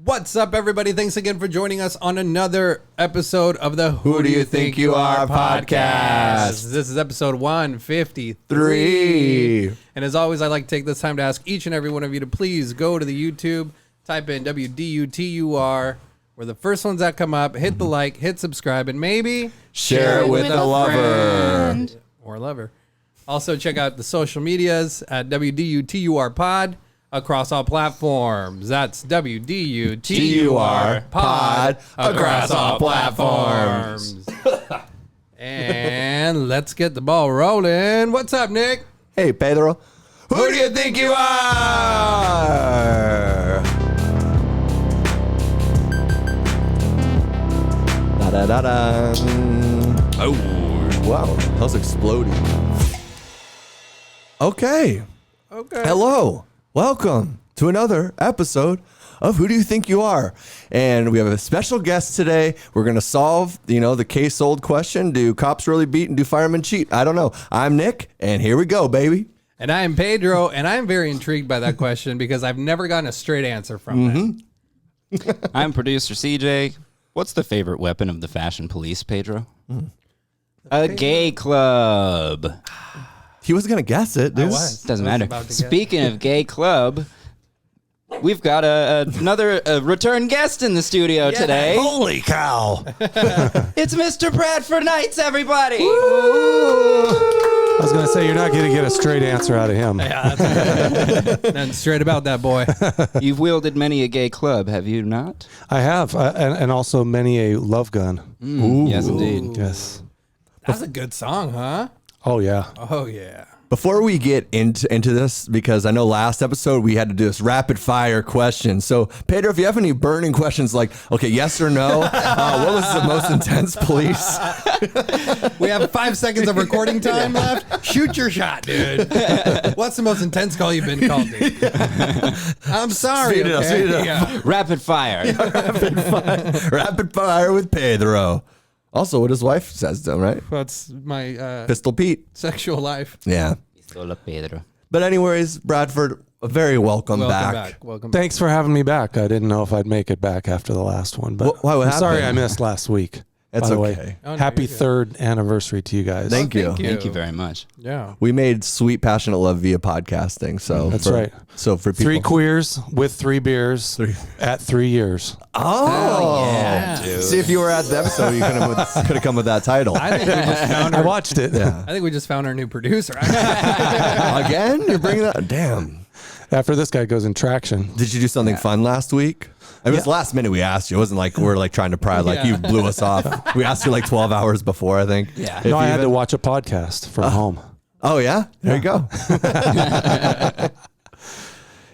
What's up, everybody? Thanks again for joining us on another episode of the Who Do You Think You Are podcast. This is episode 153. And as always, I'd like to take this time to ask each and every one of you to please go to the YouTube, type in WDUTUR. We're the first ones that come up. Hit the like, hit subscribe, and maybe share it with a lover. Or a lover. Also, check out the social medias at WDUTUR pod. Across all platforms. That's WDUTUR pod across all platforms. And let's get the ball rolling. What's up, Nick? Hey, Pedro. Who do you think you are? Da-da-da-da. Oh, wow. How's exploding? Okay. Hello. Welcome to another episode of Who Do You Think You Are? And we have a special guest today. We're going to solve, the case-old question. Do cops really beat and do firemen cheat? I don't know. I'm Nick, and here we go, baby. And I'm Pedro, and I'm very intrigued by that question because I've never gotten a straight answer from it. I'm producer CJ. What's the favorite weapon of the fashion police, Pedro? A gay club. He was going to guess it, dude. Doesn't matter. Speaking of gay club, we've got another return guest in the studio today. Holy cow. It's Mr. Bradford Knights, everybody. I was going to say, you're not going to get a straight answer out of him. Yeah, that's nothing straight about that boy. You've wielded many a gay club, have you not? I have, and also many a love gun. Yes, indeed. Yes. That's a good song, huh? Oh, yeah. Oh, yeah. Before we get into this, because I know last episode we had to do this rapid fire question. So, Pedro, if you have any burning questions like, okay, yes or no, what was the most intense police? We have 5 seconds of recording time left. Shoot your shot, dude. What's the most intense call you've been called, dude? I'm sorry. Speed it up, speed it up. Yeah. Rapid fire. Rapid fire with Pedro. Also, what his wife says to him, right? That's my Pistol Pete. sexual life. Yeah. Hola, Pedro. But anyways, Bradford, very welcome back. Welcome Thanks for having me back. I didn't know if I'd make it back after the last one, but What I'm sorry happened? I missed last week. That's by the okay. way. Oh, no, Happy you're good. 3rd anniversary to you guys. Thank you. Thank you very much. Yeah. We made sweet, passionate love via podcasting. So That's right. So for people, 3 queers with 3 beers at 3 years. Oh, yeah, dude. See, if you were at the episode, you could have come with that title. I think we just found I our, watched it. Yeah. I think we just found our new producer. Actually. Again, you're bringing that. Damn. After this guy goes in traction. Did you do something fun last week? It was last minute we asked you. It wasn't like we're like trying to pry. Like you blew us off. We asked you like 12 hours before, I think. Yeah. No, I had to watch a podcast from home. Oh yeah, there you go.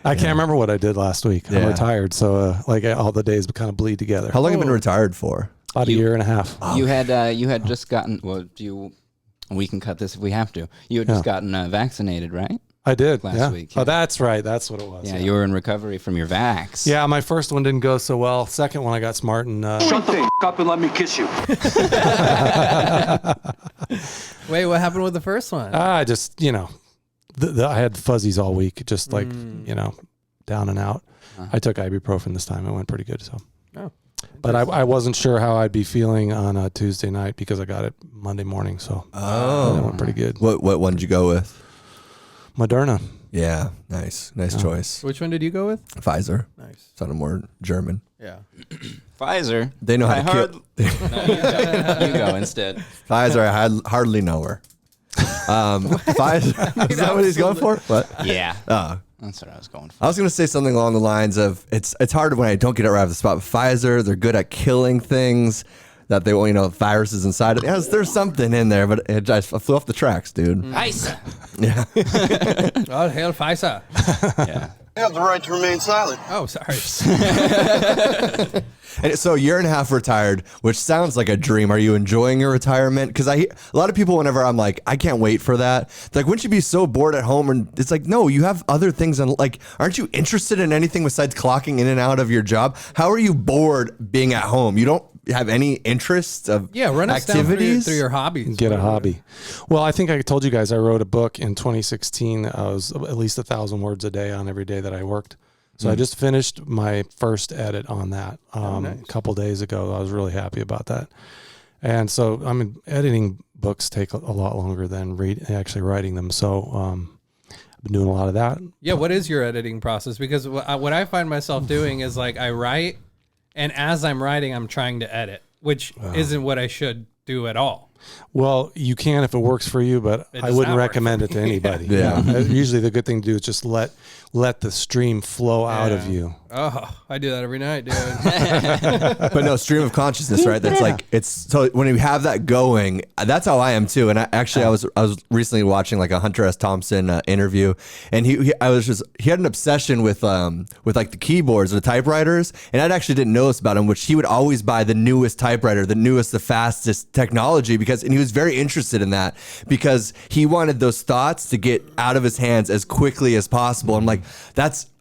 I can't remember what I did last week. I'm Yeah. retired, so all the days kind of bleed together. How long have you been retired for? About a year and a half. You had just gotten, we can cut this if we have to. You had just gotten vaccinated, right? I did. Last week, yeah. Oh, that's right. That's what it was. Yeah, you were in recovery from your vax. Yeah, my first one didn't go so well. Second one, I got smart and Shut the up and let me kiss you. Wait, what happened with the first one? I just, I had fuzzies all week, just like, down and out. I took ibuprofen this time. It went pretty good. So, but I wasn't sure how I'd be feeling on a Tuesday night because I got it Monday morning. So it went pretty good. What one did you go with? Moderna. Yeah, nice choice. Which one did you go with? Pfizer. Nice. Sounded more German. Yeah. Pfizer. They know how to kill. You go instead. Pfizer, I hardly know her. Pfizer, is that what he's going for? What? Yeah. Oh. That's what I was going for. I was going to say something along the lines of it's hard when I don't get it right off the spot. But Pfizer, they're good at killing things that they, viruses inside it. Yes, there's something in there, but it just flew off the tracks, dude. Ice. Yeah. Oh, hail Pfizer. Yeah. You have the right to remain silent. Oh, sorry. And so a year and a half retired, which sounds like a dream. Are you enjoying your retirement? Because a lot of people, whenever I'm like, I can't wait for that. They're like, wouldn't you be so bored at home? And it's like, no, you have other things. And like, aren't you interested in anything besides clocking in and out of your job? How are you bored being at home? You don't have any interests of Run us down activities? through your hobbies. Get a hobby. Well, I think I told you guys I wrote a book in 2016. I was at least 1,000 words a day on every day that I worked. So I just finished my first edit on that a couple days ago. I was really happy about that. And so editing books take a lot longer than actually writing them. So I've been doing a lot of that. Yeah, what is your editing process? Because what I find myself doing is like I write, and as I'm writing, I'm trying to edit, which isn't what I should do at all. Well, you can if it works for you, but I wouldn't recommend it to anybody. Usually the good thing to do is just let the stream flow out of you. Oh, I do that every night, dude. But no, stream of consciousness, right? That's like, it's so when you have that going, that's how I am too. And I was recently watching like a Hunter S. Thompson interview, and he had an obsession with like the keyboards, the typewriters, and I actually didn't notice about him, which he would always buy the newest typewriter, the fastest technology, and he was very interested in that because he wanted those thoughts to get out of his hands as quickly as possible. I'm like,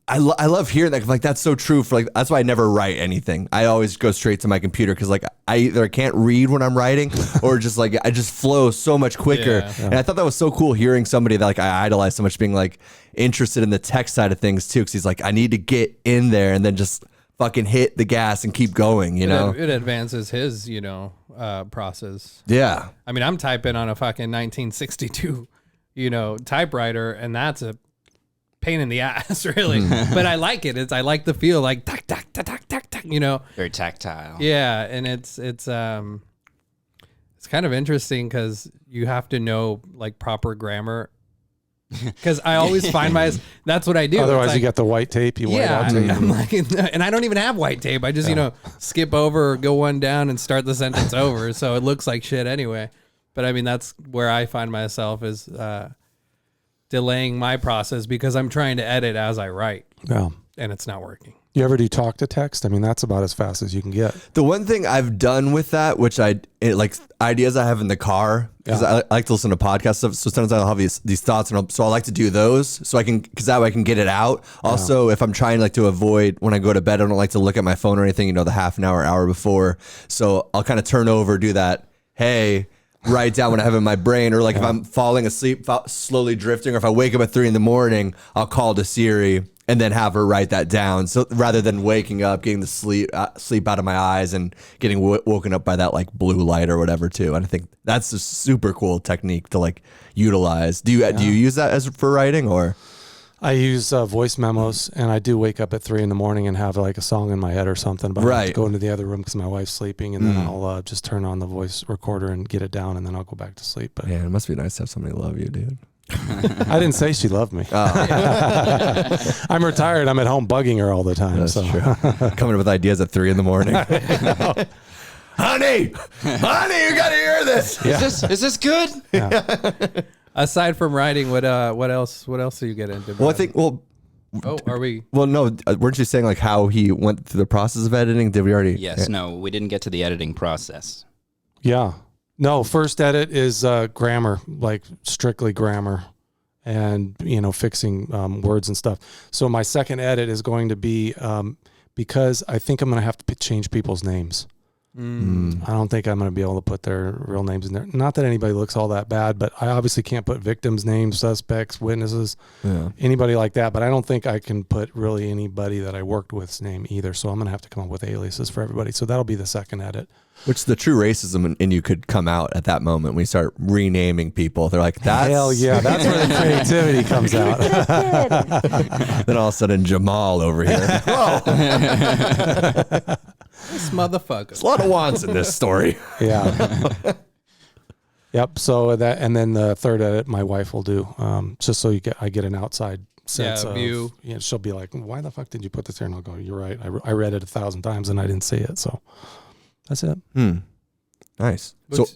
I love hearing that. Like, that's so true that's why I never write anything. I always go straight to my computer because like I either can't read when I'm writing or just like I just flow so much quicker. Yeah. And I thought that was so cool hearing somebody that like I idolize so much being like interested in the tech side of things too, because he's like, I need to get in there and then just fucking hit the gas and keep going, you know? It advances his, process. Yeah. I mean, I'm typing on a fucking 1962, typewriter, and that's a pain in the ass, really. But I like it. I like the feel, like tack, tack, tack, tack, tack, tack, Very tactile. Yeah, and it's kind of interesting because you have to know like proper grammar. Because I always find that's what I do. Otherwise, you get the white tape. You white out tape. I'm like, and I don't even have white tape. I just skip over or go one down and start the sentence over, so it looks like shit anyway. But I mean, that's where I find myself is delaying my process because I'm trying to edit as I write. Yeah, and it's not working. You ever do talk to text? I mean, that's about as fast as you can get. The one thing I've done with that, which like ideas I have in the car, because I like to listen to podcasts stuff. So sometimes I'll have these thoughts, and so I like to do those so because that way I can get it out. Also, if I'm trying like to avoid when I go to bed, I don't like to look at my phone or anything, the half an hour before. So I'll kind of turn over, do that. Hey, write down what I have in my brain, or like if I'm falling asleep, slowly drifting, or if I wake up at 3 a.m, I'll call to Siri and then have her write that down. So rather than waking up, getting the sleep out of my eyes and getting woken up by that like blue light or whatever too. And I think that's a super cool technique to like utilize. Do you use that for writing, or? I use voice memos, and I do wake up at 3 a.m. and have like a song in my head or something, but I have to go into the other room because my wife's sleeping, and then I'll just turn on the voice recorder and get it down, and then I'll go back to sleep. But yeah, it must be nice to have somebody love you, dude. I didn't say she loved me. Oh. I'm retired. I'm at home bugging her all the time. That's true. Coming up with ideas at 3 a.m. Honey, you got to hear this. Yeah. Is this good? Yeah. Aside from writing, what else do you get into? Well, I think are we? Well, no, weren't you saying like how he went through the process of editing? Did we already? Yes. No, we didn't get to the editing process. Yeah. No, first edit is grammar, like strictly grammar, and fixing words and stuff. So my second edit is going to be because I think I'm going to have to change people's names. I don't think I'm going to be able to put their real names in there. Not that anybody looks all that bad, but I obviously can't put victims' names, suspects, witnesses, anybody like that. But I don't think I can put really anybody that I worked with's name either. So I'm going to have to come up with aliases for everybody. So that'll be the second edit. Which the true racism in you could come out at that moment when you start renaming people. They're like, that's... Hell yeah, that's where the creativity comes out. Then all of a sudden, Jamal over here. Whoa. This motherfucker. There's a lot of wants in this story. Yeah. Yep. So that, and then the third edit, my wife will do, just so I get an outside sense of view. She'll be like, "Why the fuck did you put this here?" And I'll go, "You're right. I read it 1,000 times and I didn't see it." So that's it. Nice. So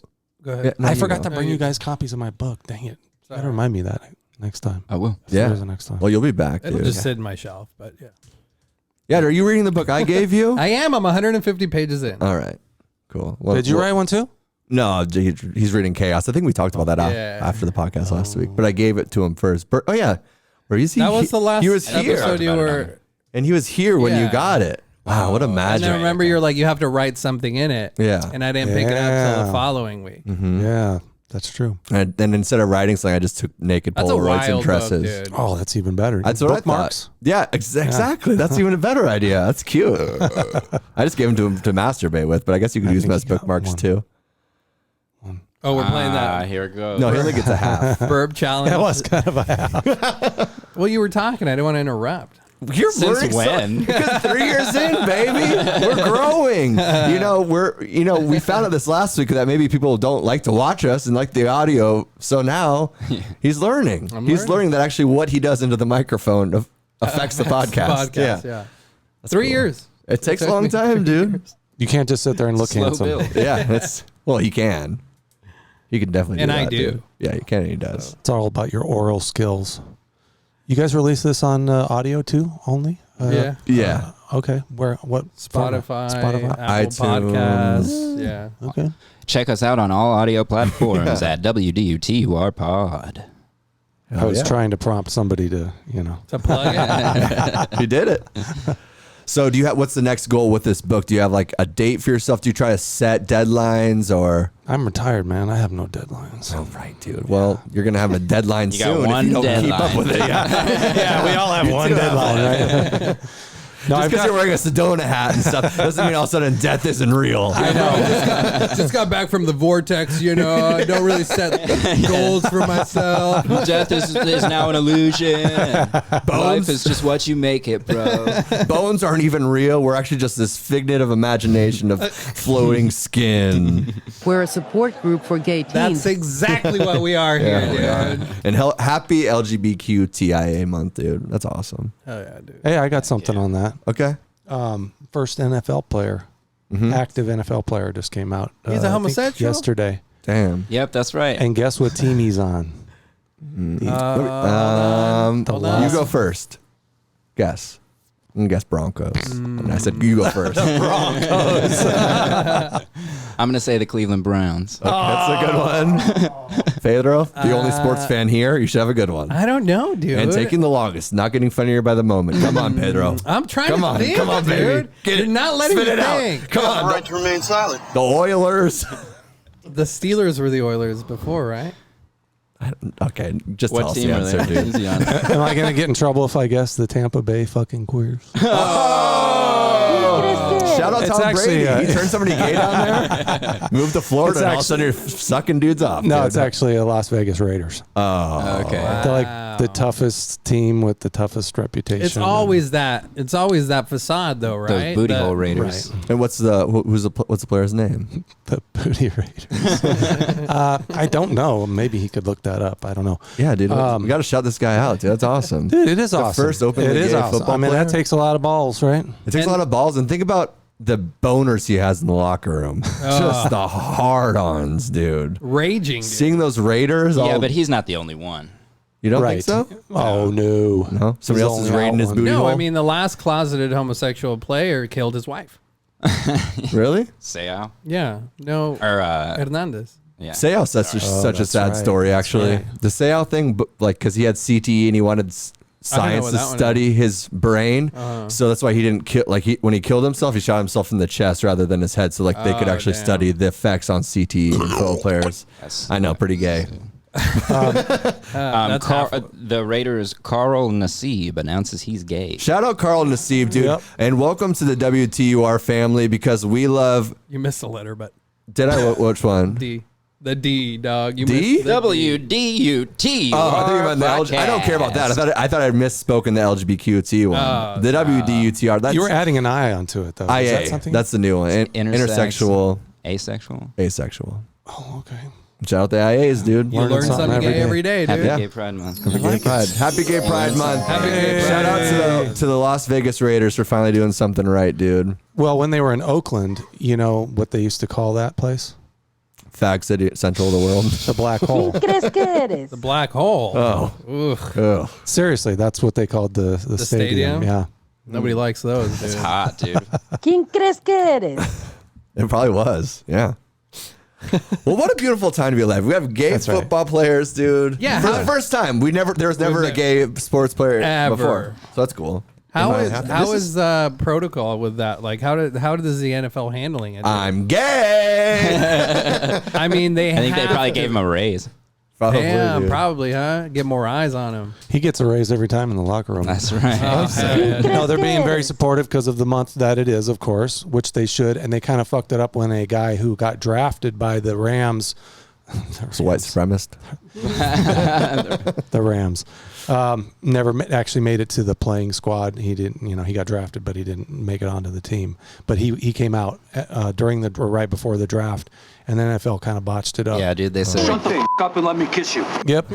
go ahead. Yeah, I forgot to bring you guys copies of my book. Dang it! Better remind me that next time. I will. Yeah. The next time. Well, you'll be back. It'll dude. just sit in my shelf, but yeah. Yeah, are you reading the book I gave you? I am. I'm 150 pages in. All right. Cool. Well, did you write one too? No, he's reading Chaos. I think we talked about that after the podcast last week, but I gave it to him first. Oh, yeah. Where is he? That was the last he was here. episode you were... And he was here when you got it. Wow, what a magic. And I remember you're like, you have to write something in it. Yeah. And I didn't pick it up until the following week. Mm-hmm. Yeah. That's true. And then instead of writing something, I just took naked That's a Polaroids and wild dresses. book, dude. Oh, that's even better. That's what Bookmarks. I thought. Yeah, exactly. That's even a better idea. That's cute. I just gave them to masturbate with, but I guess you could use them as think you got bookmarks one. too. Oh, we're playing that Here it goes. No, he only gets a half. burp challenge. That was kind of a half. Well, you were talking. I didn't want to interrupt. You're Since learning when? Because 3 years in, baby, we're growing. We found out this last week that maybe people don't like to watch us and like the audio. So now he's learning. He's learning that actually what he does into the microphone affects the podcast. Yeah. 3 years. It takes a long time, dude. You can't just sit there and look Slow handsome. build. Yeah, he can. He can definitely And do I that, do. dude. Yeah, he can and he does. It's all about your oral skills. You guys release this on audio too, only? Yeah. Yeah. Okay. Where? What? Spotify, Spotify. Apple iTunes. Podcasts. Yeah. Okay. Check us out on all audio platforms at WDUTUR Pod. I was yeah. trying to prompt somebody to, To plug it. You did it. So what's the next goal with this book? Do you have like a date for yourself? Do you try to set deadlines or? I'm retired, man. I have no deadlines. Oh, right, dude. Well, you're going to have a deadline You got soon one if you don't keep deadline. up with it. Yeah. We all have one deadline, right? No, Just I've because got, you're wearing a Sedona hat and stuff doesn't mean all of a sudden death isn't real. I know. Just got back from the vortex, I don't really set goals for myself. Death is now an illusion. Life is just what you make it, bro. Bones aren't even real. We're actually just this figment of imagination of floating skin. We're a support group for gay teens. That's exactly what we are here, Yeah, we are. dude. And happy LGBTQTIA month, dude. That's awesome. Oh, yeah, dude. hey, I got something on that. Okay. First NFL player, active NFL player just came out. He's a I think homosexual? yesterday. Damn. Yep, that's right. And guess what team he's on? Hold on. You go first. Guess. I'm gonna guess Broncos. And I said you go first. I'm going to say the Cleveland Browns. Okay, that's a good one. Pedro, the only sports fan here, you should have a good one. I don't know, dude. And taking the longest, not getting funnier by the moment. Come on, Pedro. I'm trying Come to on, think, come on, baby. dude. Get You're it. not letting Spit me it out. think. Come on. Right to remain silent. The Oilers. The Steelers were the Oilers before, right? Okay, just tell What us team the are answer, they? dude. Who's he on? Am I going to get in trouble if I guess the Tampa Bay fucking queers? Shout out It's Tom actually, Brady. He turned somebody gay down there. Moved to Florida, It's and all of a sudden you're sucking dudes off. No, dude. it's actually a Las Vegas Raiders. Okay. They're like the toughest team with the toughest reputation. It's always that. It's always that facade, though, right? Those booty The- hole Raiders. Right. And what's the player's name? The Booty Raiders. I don't know. Maybe he could look that up. I don't know. Yeah, dude. We got to shout this guy out, dude. That's awesome. Dude, it is awesome. first openly It is gay awesome. football I mean, player? that takes a lot of balls, right? It takes a lot of balls, and think about the boners he has in the locker room. Just the hard-ons, dude. Raging. Dude. Seeing those Raiders. Yeah, all, but he's not the only one. you don't Right. think so? Oh, no. No, somebody He's else is only raiding out his one. booty No, hole. I mean the last closeted homosexual player killed his wife. Really? Seau? Yeah. No. Or, Hernandez. yeah. Seau, such a that's sad right. story, actually. right. The Seau thing, like, because he had CTE and he wanted science what to that one study his brain, so that's why he didn't kill. Like, when he killed himself, he shot himself in the chest rather than his head, so like they could actually damn. study the effects on CTE in football players. I know, pretty gay. That's half- The Raiders' Carl Nassib announces he's gay. Shout out Carl Nassib, dude, Yep. and welcome to the WTUR family because we love. You missed a letter, but Did I? Which one? D. The D, dog. You D? missed the WDUT. Oh, I think you meant the I don't care about that. I thought I misspoken the LGBTQT one. The WDUTR. That's You were adding an I onto it, though. Is that IA. something? That's the new one. Intersexual, Asexual. asexual. Oh, okay. Shout out the IAs, dude. You learn something every gay day. every day, dude. Happy Yeah. Gay Pride Month. Happy Gay Pride. Happy Gay Pride Month. Happy Gay Shout Pride. out to the Las Vegas Raiders for finally doing something right, dude. Well, when they were in Oakland, you know what they used to call that place? Fag City, central of the world. The Black Hole. crees que eres? The black hole. Oh. Ugh. Ugh. Seriously, that's what they called the stadium? Yeah. Nobody likes those, dude. It's hot, dude. ¿Quién crees que eres? It probably was. Yeah. Well, what a beautiful time to be alive. We have gay That's right. football players, dude. Yeah, For how- the first time. There was never a gay sports player Ever. before. So that's cool. How is protocol with that? Like, how is the NFL handling it? I'm gay. I mean, I think they probably gave him a raise. Probably, Damn, dude. probably, huh? Get more eyes on him. He gets a raise every time in the locker room. That's right. No, they're being very supportive because of the month that it is, of course, which they should. And they kind of fucked it up when a guy who got drafted by the Rams. It's a white supremacist. The Rams never actually made it to the playing squad. He didn't, he got drafted, but he didn't make it onto the team. But he came out right before the draft, and the NFL kind of botched it up. Yeah, dude. They said. Shut the up and let me kiss you. Yep.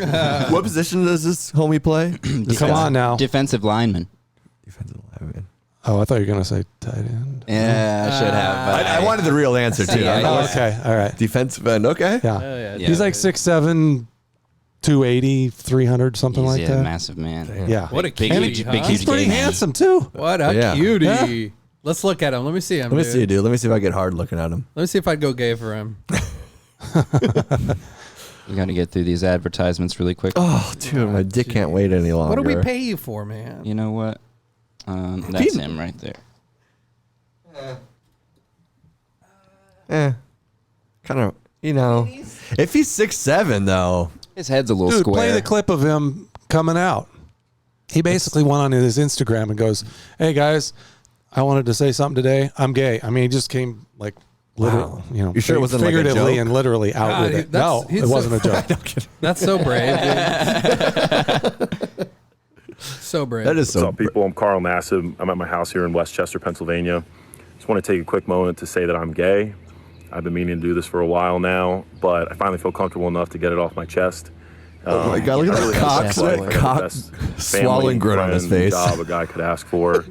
What position does this homie play? Come on now. Defensive lineman. Defensive lineman. Oh, I thought you were gonna say tight end. Yeah, I should have. But I wanted the real answer too. Yeah, Oh, okay. All right. Defensive end. Okay. Yeah. Yeah, He's like 6'7", 280, 300, something he's like a that. massive man. Yeah. What a Big, cutie, huge, huh? big, He's huge pretty gay man. handsome too. What a Yeah. cutie. Yeah. Let's look at him. Let me see him. Let me see, dude. Let me see if I get hard looking at him. Let me see if I'd go gay for him. We got to get through these advertisements really quick. Oh, dude, my dick can't wait any longer. What do we pay you for, man? You know what? That's him right there. Kind of, if he's 6'7", though. His head's a little Dude, square. play the clip of him coming out. He basically went on his Instagram and goes, "Hey guys, I wanted to say something today. I'm gay." I mean, he just came like literally, You sure it wasn't like a figuratively joke? and literally out God, with it. that's- No, he's it so- wasn't a joke. That's so brave, dude. So brave. That is What's so. up, people? I'm Carl Nassib. I'm at my house here in Westchester, Pennsylvania. Just want to take a quick moment to say that I'm gay. I've been meaning to do this for a while now, but I finally feel comfortable enough to get it off my chest. Oh my God, look at that cock, swallowing grin on his face. Job a guy could ask for.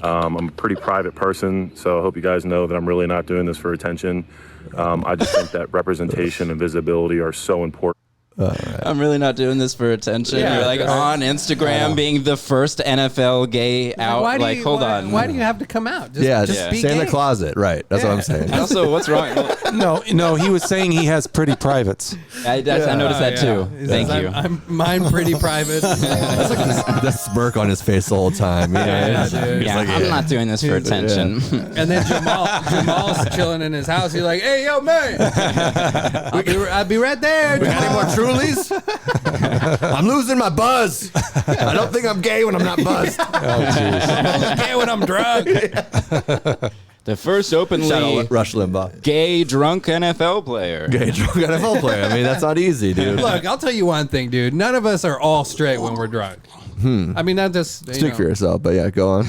I'm a pretty private person, so I hope you guys know that I'm really not doing this for attention. I just think that representation and visibility are so important. I'm really not doing this for attention. Yeah, You're like right. on Instagram being the first NFL gay out. Why do Like, you, hold why, on. Why do you have to come out? Just, Yeah, just just be stay in the gay. closet. Right. That's what I'm saying. Also, what's wrong? No, he was saying he has pretty privates. I noticed that too. He Thank says, you. I'm mine pretty private. That's like the smirk on his face the whole time. Yeah, dude. Yeah, I'm not doing this for attention. And then Jamal's chilling in his house. He's like, "Hey, yo, man, I'll be right there." We got any more Jamal." Trulies? I'm losing my buzz. I don't think I'm gay when I'm not buzzed. I'm only gay when I'm drunk. The first Shout openly out Rush Limbaugh. gay drunk NFL player. Gay drunk NFL player. I mean, that's not easy, dude. Look, I'll tell you one thing, dude. None of us are all straight when we're drunk. I mean, not just Speak for yourself, but yeah, go on.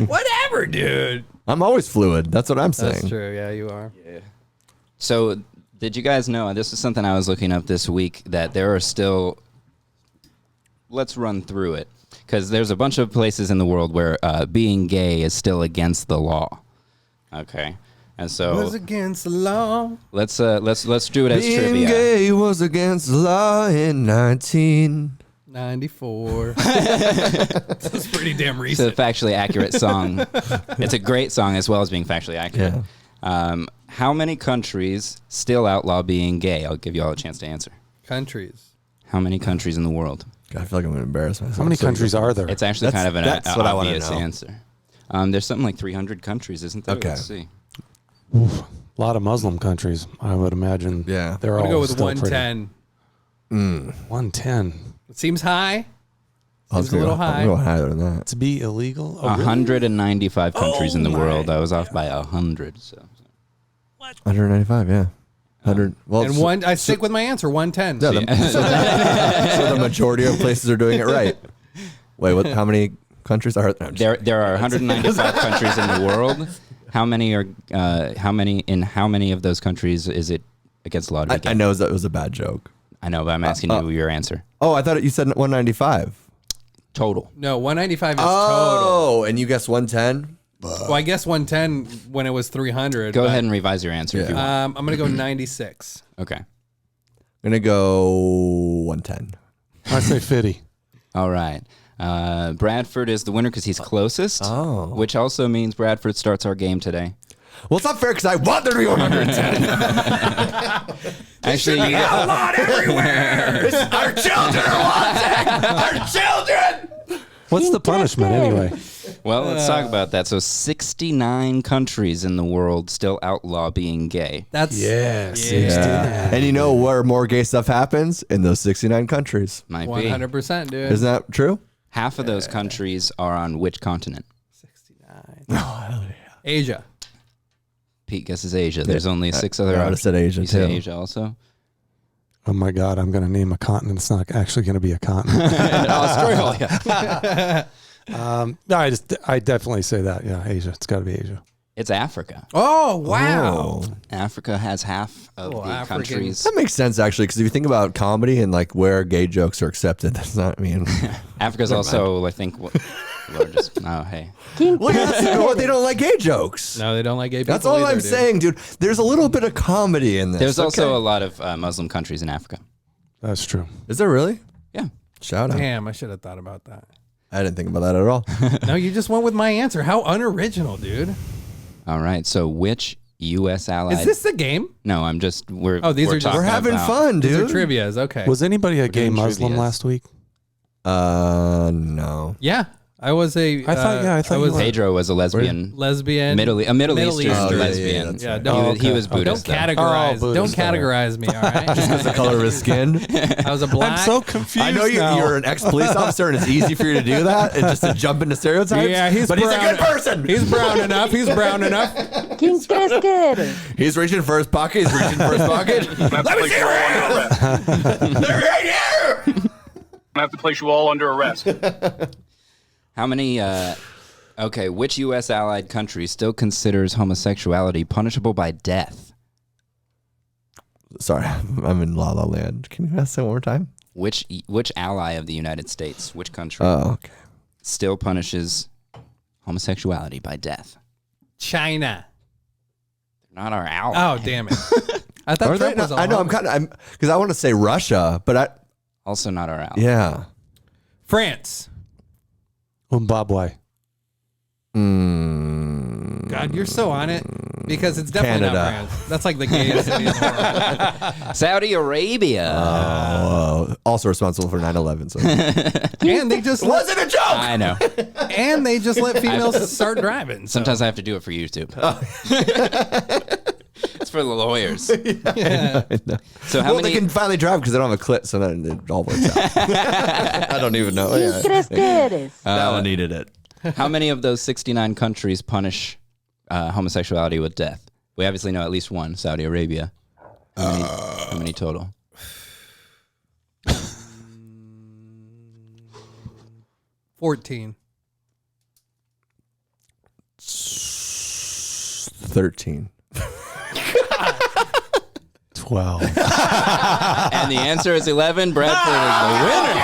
whatever, dude. I'm always fluid. That's what I'm saying. That's true. Yeah, you are. So, did you guys know, and this is something I was looking up this week, that there are still, let's run through it, because there's a bunch of places in the world where being gay is still against the law. Okay. And so Was against the law. let's do it as Being trivia. gay was against the law in 1994. That's pretty damn It's a recent. factually accurate song. It's a great song as well as being factually accurate. How many countries still outlaw being gay? I'll give you all a chance to answer. Countries. How many countries in the world? God, I feel like I'm going to embarrass myself. How many So countries are there? It's actually That's- kind of an that's what I wanna obvious know. answer. There's something like 300 countries, isn't there? Okay. Let's see. A lot of Muslim countries, I would imagine. Yeah. They're I'm all gonna go with still 110. 110 It seems high. I was Seems a little gonna- high. I'm going higher than that. to be illegal. Oh, really? 195 countries in the world. I was off by 100. So 195, yeah. 100. Well, And I stick with my answer. 110. yeah, so the majority of places are doing it right. Wait, what? How many countries are there? there are 195 countries in the world. How many of those countries is it against the law to be gay? I know that was a bad joke. I know, but I'm asking you your answer. Oh, I thought you said 195. Total. No, 195 is total. Oh, and you guessed 110? Well, I guess 110 when it was 300. Go but, ahead and revise your answer if you want. I'm going to go 96. Okay. I'm going to go 110. I say 50. All right. Bradford is the winner because he's closest, which also means Bradford starts our game today. Well, it's not fair because I want there to be 110. Actually, you outlawed everywhere. Our children are wanting. Our children. What's the punishment anyway? Well, let's talk about that. So 69 countries in the world still outlaw being gay. That's Yeah. And you know where more gay stuff happens? In those 69 countries. Might 100%, dude. Isn't that true? Half of those countries are on which continent? 69. Oh, hell yeah. Asia. Pete guesses Asia. There's only 6 other I would have said Asia, You too. say Asia also? Oh my God, I'm going to name a continent. It's not actually going to be a continent. Australia. No, I definitely say that. Yeah, Asia. It's got to be Asia. It's Africa. Oh, wow. Africa has half of the African. countries. That makes sense, actually, because if you think about comedy and like where gay jokes are accepted, that's not, I mean. Africa's also, I think, largest. Oh, hey. Well, they don't like gay jokes. No, they don't like gay people. That's all either, I'm dude. saying, dude. There's a little bit of comedy in this. There's also a lot of Muslim countries in Africa. That's true. Is there really? Yeah. Shout out. Damn, I should have thought about that. I didn't think about that at all. No, you just went with my answer. How unoriginal, dude. All right. So which U.S. allied... Is this the game? No, I'm just... These are just- talking We're having about- fun, These are dude. trivias. Okay. Was anybody a gay doing Muslim trivias. last week? No. Yeah. I was a. I thought was you were. Pedro was a lesbian. lesbian. Middle Eastern Eastern. lesbian. that's Yeah, right. don't, He was don't Buddhist. though. categorize. Oh, don't Buddhist, categorize me. All right. The color of his skin. I was a black. I'm so confused I know now. you're an ex-police officer, and it's easy for you to do that and just to jump into stereotypes. Yeah, he's but he's a brown. good person. He's brown enough. He's brown enough. ¿Quién crees que eres? He's reaching for his pocket. He's reaching for his pocket. Let me see your hands. They're right here. I have to place you all under arrest. How many... okay, which U.S. allied country still considers homosexuality punishable by death? Sorry, I'm in La La Land. Can you ask that one more time? Which ally of the United States, which country, Oh, okay. still punishes homosexuality by death? China. Not our ally. Oh, damn it. I thought Are they Trump was not? a I know. homo. Because I want to say Russia, but Also not our ally. yeah. France. Zimbabwe. God, you're so on it because it's definitely Canada. not France. That's like the gayest city in the world. Saudi Arabia. Also responsible for 9/11. So. And they just let, Wasn't a joke. I know. and they just let females start driving. So. Sometimes I have to do it for YouTube. It's for the lawyers. Yeah. So how Well, many? they can finally drive because they don't have a clit, so then it all works out. I don't even know. ¿Quién Yeah. crees que eres? That one needed it. How many of those 69 countries punish homosexuality with death? We obviously know at least one, Saudi Arabia. How many total? 14. 13. 12. And the answer is 11. Bradford is the winner.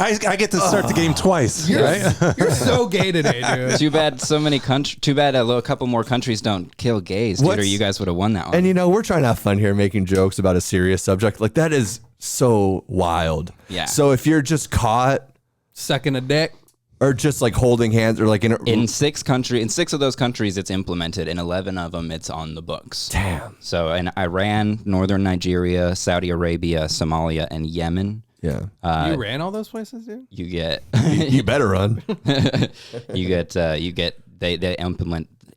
I get to start the game twice, right? You're so gay today, dude. Too bad so many countries. Too bad a couple more countries don't kill gays, dude, or you guys would have won that one. And you know, we're trying to have fun here, making jokes about a serious subject. Like that is so wild. Yeah. So if you're just caught, Sucking a dick. or just like holding hands, or like in 6 of those countries, it's implemented. In 11 of them, it's on the books. damn. So in Iran, Northern Nigeria, Saudi Arabia, Somalia, and Yemen, Yeah. You ran all those places, dude? you get You better run. they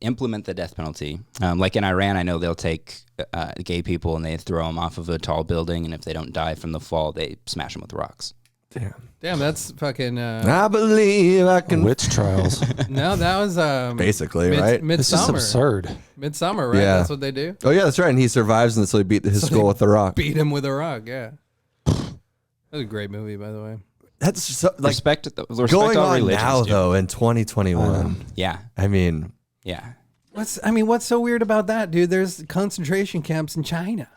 implement the death penalty. Like in Iran, I know they'll take gay people and they throw them off of a tall building, and if they don't die from the fall, they smash them with rocks. Damn, that's fucking. I believe I can. Witch trials. No, that was Basically, right? It's just Midsummer. absurd. Midsummer, right? Yeah. That's what they do. Oh yeah, that's right. And he survives, and so he beat his skull with the rock. Beat him with a rock. Yeah. That was a great movie, by the way. That's so, like Respect going all on religions, now dude. though in 2021. Yeah, I mean, yeah. What's so weird about that, dude? There's concentration camps in China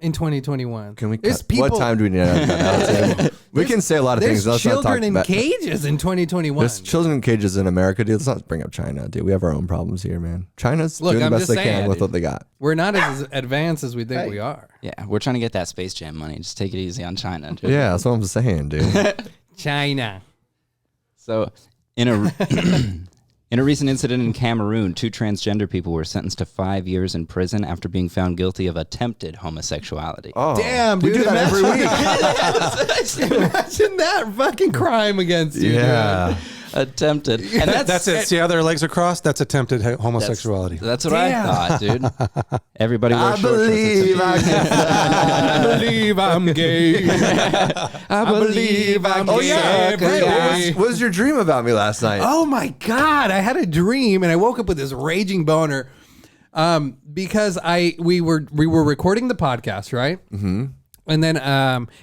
in 2021. can we? There's Cut, what time do we need to cut out? We can say a lot of There's things. Let's not talk children in about- cages in 2021. There's children in cages in America, dude. Let's not bring up China, dude. We have our own problems here, man. China's Look, doing the I'm best just they can saying, with dude. what they got. We're not as advanced as we think we are. Yeah, we're trying to get that Space Jam money. Just take it easy on China. Dude. Yeah, that's what I'm saying, dude. China. So in In a recent incident in Cameroon, 2 transgender people were sentenced to 5 years in prison after being found guilty of attempted homosexuality. Oh, Damn, dude. We do that every week. Imagine that fucking crime against you, Yeah. Attempted. And That's it. See how their legs are crossed? That's attempted homosexuality. That's what I thought, dude. Everybody I wears short believe I can fly. I believe I'm gay. I believe I'm Oh gay. yeah. Hey, what was your dream about me last night? Oh my God. I had a dream and I woke up with this raging boner. Because we were recording the podcast, right? Mm-hmm. And then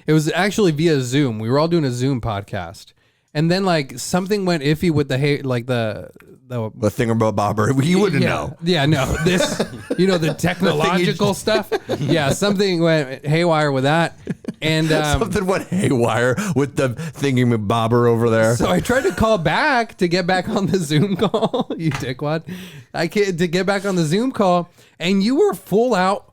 it was actually via Zoom. We were all doing a Zoom podcast. And then like something went iffy with the thingamabobber. You wouldn't know. Yeah, no. This, the technological stuff. Yeah, something went haywire with that. And Something went haywire with the thingamabobber over there. so I tried to call back to get back on the Zoom call. You dickwad. To get back on the Zoom call, and you were full out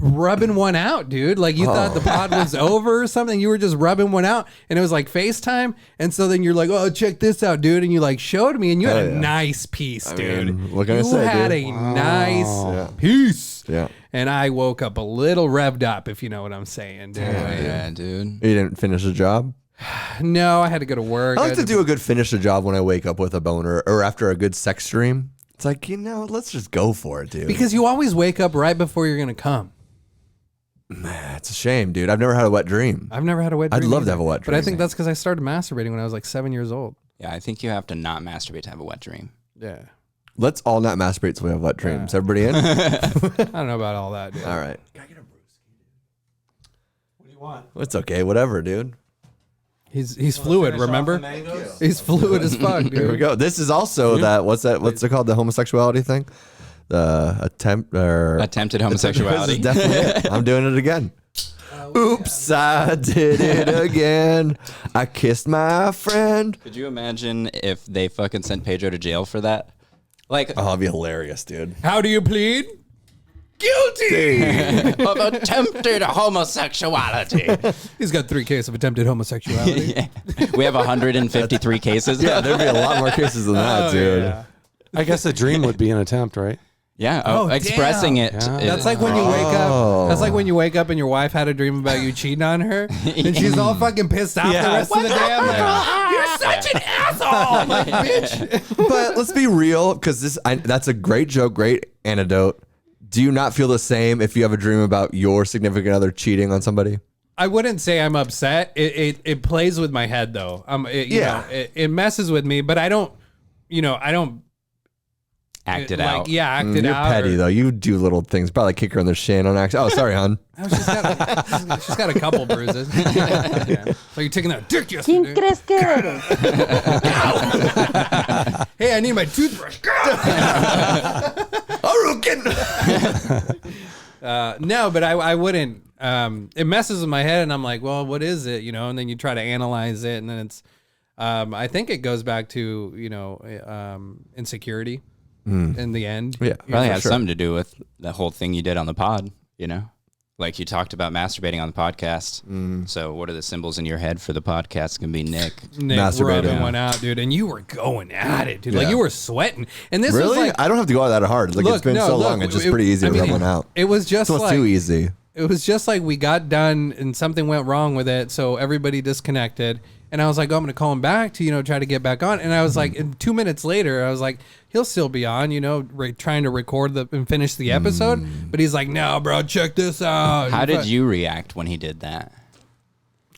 rubbing one out, dude. Like you thought the pod was over or something. You were just rubbing one out, and it was like FaceTime. And so then you're like, "Oh, check this out, dude!" And you like showed me, and you had a nice piece, dude. What can I say, You had dude? a nice piece. Yeah. And I woke up a little revved up, if you know what I'm saying, dude. Yeah, dude. You didn't finish the job? No, I had to go to work. I like to do a good finish the job when I wake up with a boner or after a good sex dream. It's like, let's just go for it, dude. because you always wake up right before you're gonna come. It's a shame, dude. I've never had a wet dream. I've never had a wet dream. I'd love to either. have a wet But I dream. think that's because I started masturbating when I was like 7 years old. Yeah, I think you have to not masturbate to have a wet dream. Yeah. Let's all not masturbate so we have wet dreams. Everybody in? I don't know about all that, dude. All right. What do you want? It's okay. Whatever, dude. He's fluid, remember? He's fluid as fuck, dude. Here we go. This is also that. What's it called? The homosexuality thing? The Attempted homosexuality. This is definitely it. I'm doing it again. Oops, I did it again. I kissed my friend. Could you imagine if they fucking sent Pedro to jail for that? Like, Oh, that'd be hilarious, dude. How do you plead? Guilty. of attempted homosexuality. He's got 3 cases of attempted homosexuality. Yeah. We have 153 cases. Yeah, there'd be a lot more cases than that, dude. Yeah. I guess a dream would be an attempt, right? Yeah. Oh, expressing damn. it. Yeah. That's like when you wake up. That's like when you wake up and your wife had a dream about you cheating on her, and she's all fucking pissed off the rest of the day. I'm like, you're such an asshole. I'm like, bitch. But let's be real, because that's a great joke, great anecdote. Do you not feel the same if you have a dream about your significant other cheating on somebody? I wouldn't say I'm upset. It plays with my head though. It messes with me, but I don't. I don't Act it out. Yeah, act it You're out. petty, though. You do little things. Probably kick her in the shin on accident. Oh, sorry, hon. She's got a couple bruises. Yeah. So you're taking that dick ¿Quién yesterday. crees que eres? Hey, I need my toothbrush. No, but I wouldn't. It messes with my head, and I'm like, well, what is it? And then you try to analyze it, and then it's. I think it goes back to insecurity in the end. Yeah, Probably has something to do with the whole thing you did on the pod, Like you talked about masturbating on the podcast. So what are the symbols in your head for the podcast? It can be Nick masturbating. rubbing one out, dude, and you were going at it, dude. Like Yeah. you were sweating. And this Really? was like, I don't have to go out that hard. Like, it's been so long. It's just pretty easy to rub one out. It was just It's like too easy. It was just like we got done and something went wrong with it, so everybody disconnected. And I was like, oh, I'm going to call him back to, try to get back on. And I was like, and 2 minutes later, I was like, he'll still be on, trying to record and finish the episode. But he's like, no, bro, check this out. How did you react when he did that?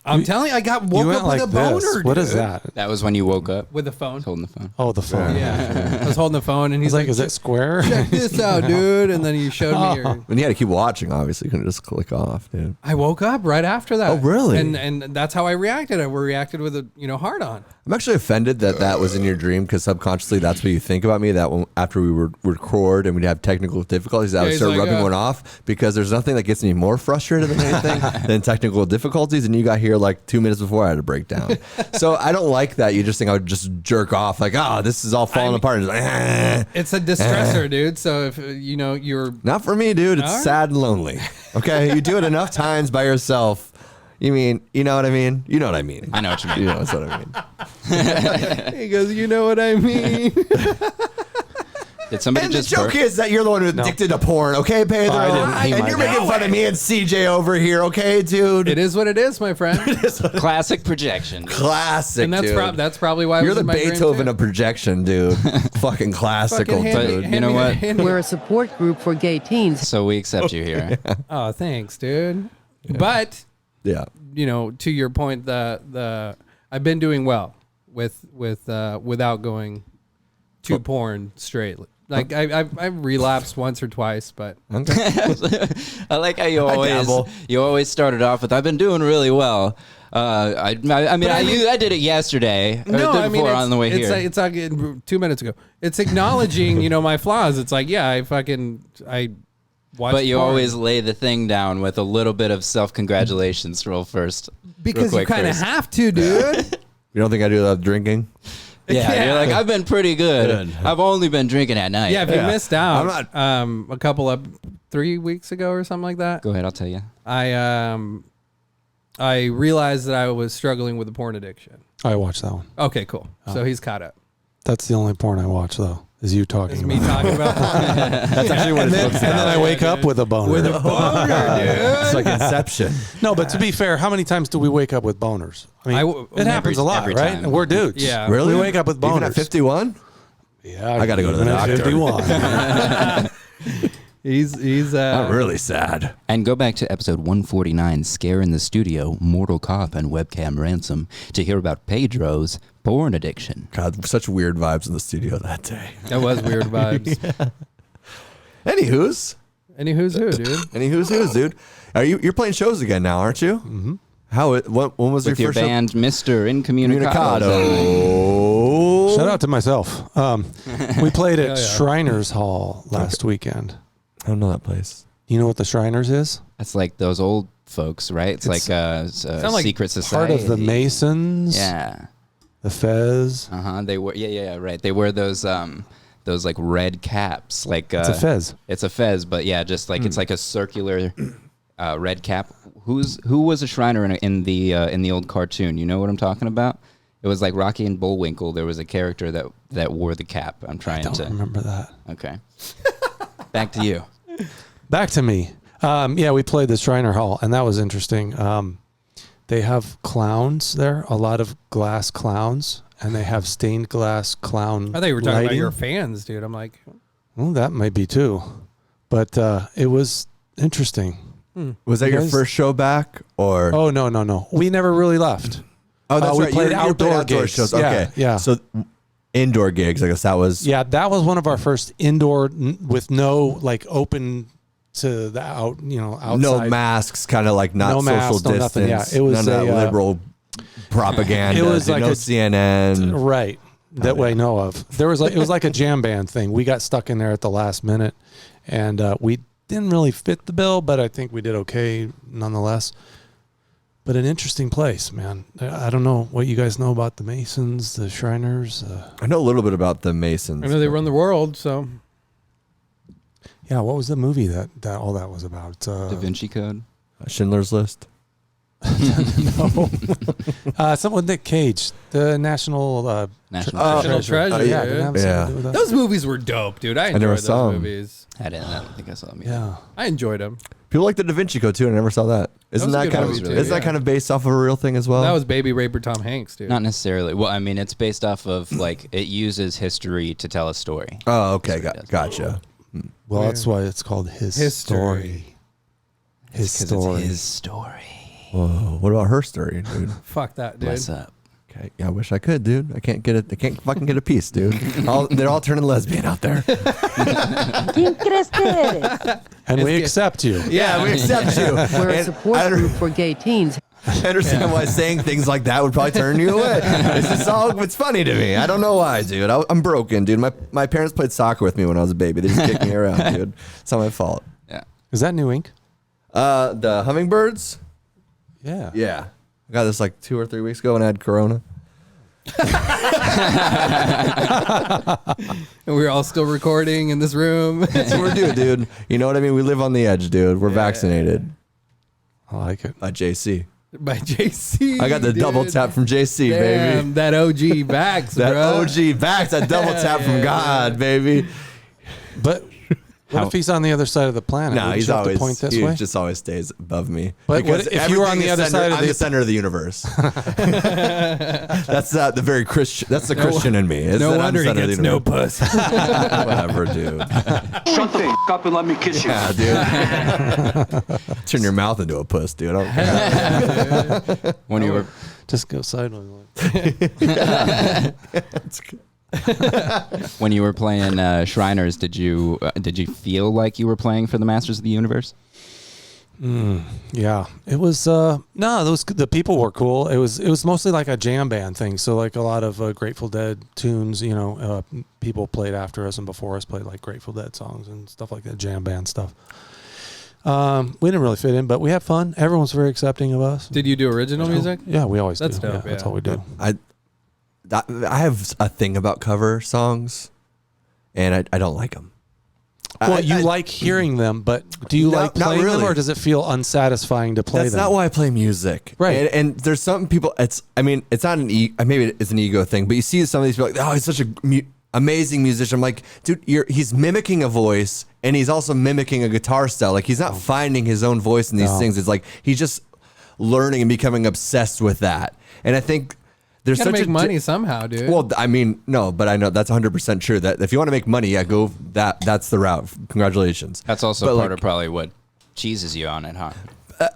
I'm telling you, I woke up with a boner. What is dude. that? That was when you woke up With the phone. holding the phone. Oh, the phone. Yeah. I was holding the phone and he's He's like, is it square? check this out, dude. And then he showed me your... And you had to keep watching, obviously. You couldn't just click off, dude. I woke up right after that. Oh, really? And that's how I reacted. I reacted with a, hard on. I'm actually offended that was in your dream, because subconsciously that's what you think about me, that when, after we would record and we'd have technical difficulties, I would he's start like, rubbing one off, because there's nothing that gets me more frustrated than anything than technical difficulties. And you got here like 2 minutes before I had a breakdown. So I don't like that. You just think I would just jerk off like, this is all falling apart. And it's like, It's a distressor, dude. So if, you're... not for me, dude. It's All right. sad and lonely. Okay. You do it enough times by yourself. You mean, you know what I mean? You know what I mean. I know what you mean. You know what I mean. He goes, you know what I mean? Did somebody And the just joke burp? is that you're the one who's addicted to porn, okay, Pedro? I didn't. He And might you're be. making fun of me and CJ over here, okay, dude? It is what it is, my friend. Classic projection. Classic, And that's, dude. that's probably why I You're was the in my dream, Beethoven too. of projection, dude. Fucking classical, Fucking hand me- dude. hand You know me- what? hand me- We're a support group for gay teens. So we accept you here. Oh, thanks, dude. But Yeah. you know, to your point, the I've been doing well with without going to porn straight. Like I've relapsed once or twice, but I like how you dabble. always started off with, "I've been doing really well." I did it yesterday. no, or I mean on the way here. it's like 2 minutes ago. It's acknowledging my flaws. It's like I watch. But you porn. always lay the thing down with a little bit of self-congratulations real first. because real you quick kind of first. have to, dude. You don't think I do that with drinking? Yeah, Yeah. you're like, I've been pretty good. Good. I've only been drinking at night. Yeah, if you missed out, I'm a couple of 3 weeks ago or something like that, Go ahead, I'll tell you. I realized that I was struggling with a porn addiction. I watched that one. Okay, cool. So he's caught up. That's the only porn I watch, though, is you talking It's about me talking about porn. That's actually what it's And then I wake up with a boner. With a boner, dude. It's like Inception. No, but to be fair, how many times do we wake up with boners? I mean, it happens a lot, every right? time. And we're dudes. Yeah. Really? We wake up with Even boners. at 51? Yeah, I gotta go to the even at doctor. 51. He's I'm really sad. And go back to episode 149, Scare in the Studio, Mortal Cop, and Webcam Ransom, to hear about Pedro's porn addiction. God, such weird vibes in the studio that day. That was weird vibes. Any who's? Any who's who, dude? Any who's, dude? You're playing shows again now, aren't you? Mm-hmm. When was With your first band, Mr. Incommunicado. Incommunicado. Shout out to myself. We played at Shriners Hall last weekend. I don't know that place. You know what the Shriners is? That's like those old folks, right? It's like a like secret Part society. of the Masons. Yeah. The Fez. They wear right. They wear those like red caps. Like It's a Fez. It's a fez, but yeah, just like it's like a circular red cap. Who was a Shriner in the old cartoon? You know what I'm talking about? It was like Rocky and Bullwinkle. There was a character that wore the cap. I'm trying I don't remember that. Okay. Back to you. Back to me. Yeah, we played the Shriner Hall, and that was interesting. They have clowns there, a lot of glass clowns, and they have stained glass clown I thought you were talking about lighting. your fans, dude. I'm like, Well, that might be too. But it was interesting. Was that You your guys- first show back, or? Oh, no. We never really left. Oh, that's we right. played You outdoor gigs. shows. Yeah, Okay, yeah. So indoor gigs, I guess that was. Yeah, that was one of our first indoor with no like open to the outside. No masks, kind of like not No social masks, no distance. nothing. Yeah, it was none of that a, liberal propaganda. it was like no a- CNN. Right. That way I know of. There was it was like a jam band thing. We got stuck in there at the last minute, and we didn't really fit the bill, but I think we did okay nonetheless. But an interesting place, man. I don't know what you guys know about the Masons, the Shriners. I know a little bit about the Masons. I know they run the world, so Yeah, what was the movie that all that was about? Da Vinci Code. Schindler's List. Something with Nick Cage, the National National Treasure. Treasure. Yeah, dude. didn't have something to do with that? Those movies were dope, dude. I enjoyed never those saw 'em. movies. I don't think I saw them. Yeah. I enjoyed them. People like the Da Vinci Code too, and I never saw that. Isn't was a that good kind of movie, too, isn't that yeah. kind of based off of a real thing as well? That was Baby Raper Tom Hanks, dude. Not necessarily. Well, I mean, it's based off of like it uses history to tell a story. Oh, okay, That's what it does. gotcha. Well, that's why it's called His History. Story. His 'Cause story. It's his story. Whoa, what about her story, dude? Fuck that, dude. Bless up. Okay, yeah, I wish I could, dude. I can't fucking get a piece, dude. They're all turning lesbian out there. ¿Quién crees que eres? And we accept you. Yeah, we accept you. We're a And support I group for gay teens. understand why saying things like that would probably turn you away. It's funny to me. I don't know why, dude. I'm broken, dude. My parents played soccer with me when I was a baby. They just kicked me around, dude. It's not my fault. Yeah. Is that New Ink? The hummingbirds. Yeah. Yeah, I got this like 2 or 3 weeks ago and I had Corona. And we were all still recording in this room. That's what we're doing, dude. You know what I mean? We live on the edge, dude. We're vaccinated. I like it. JC. By JC. I got the double tap from JC, Damn, baby. that OG vaxxed, That bro. OG vax, that double tap from God, baby. But what if he's on the other side of the planet? No, Wouldn't he's you have to always point this he way. just always stays above me. But Because if you were on everything the is other center- side of I'm the the center of the universe. That's the very Christian. That's the Christian in me. Is No that I'm wonder he center of the gets no universe. puss. Whatever, dude. Shut the up and let me kiss you. Yeah, dude. Turn your mouth into a puss, dude. I don't care. When you were Just go sideways. when you were playing Shriners, did you feel like you were playing for the Masters of the Universe? Yeah, it was. The people were cool. It was mostly like a jam band thing. So like a lot of Grateful Dead tunes. People played after us and before us played like Grateful Dead songs and stuff like that, jam band stuff. We didn't really fit in, but we had fun. Everyone's very accepting of us. Did you do original music? Yeah, we always That's do. dope, That's yeah. all we do. I have a thing about cover songs, and I don't like them. Well, you like hearing them, but do you like not playing them, really. or does it feel unsatisfying to play That's them? not why I play music, Right. And there's some people. It's not maybe it's an ego thing, but you see some of these people like, oh, he's such a amazing musician. I'm like, dude, he's mimicking a voice, and he's also mimicking a guitar style. Like he's not finding his own voice in these things. It's like he's just learning and becoming obsessed with that. And I think there's Gotta such make a money somehow, dude. Well, I mean, no, but I know that's 100% true. That if you want to make money, go that's the route. Congratulations. That's also But part of probably what cheeses you on it, huh?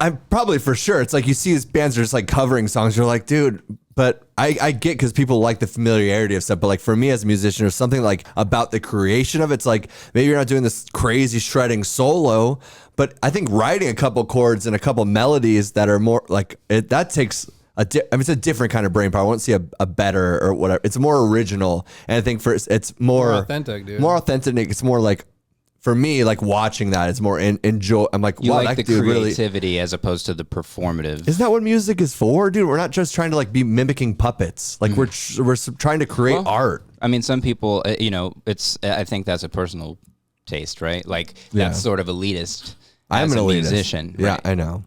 I'm probably for sure. It's like you see these bands are just like covering songs. You're like, dude, but I get because people like the familiarity of stuff. But like for me as a musician, there's something like about the creation of it. It's like maybe you're not doing this crazy shredding solo, but I think writing a couple chords and a couple melodies that are more like it, that takes. It's a different kind of brain power. I won't see a better or whatever. It's more original, and I think it's more authentic, dude. More authentic. It's more like for me, like watching that. It's more enjoy. I'm like, You wow, like that the dude really. creativity as opposed to the performative. Isn't that what music is for, dude? We're not just trying to like be mimicking puppets. Like we're trying to create Well, art. I mean, some people, it's. I think that's a personal taste, right? Like Yeah. that's sort of elitist. I am as an a elitist. musician. Yeah, right? I know,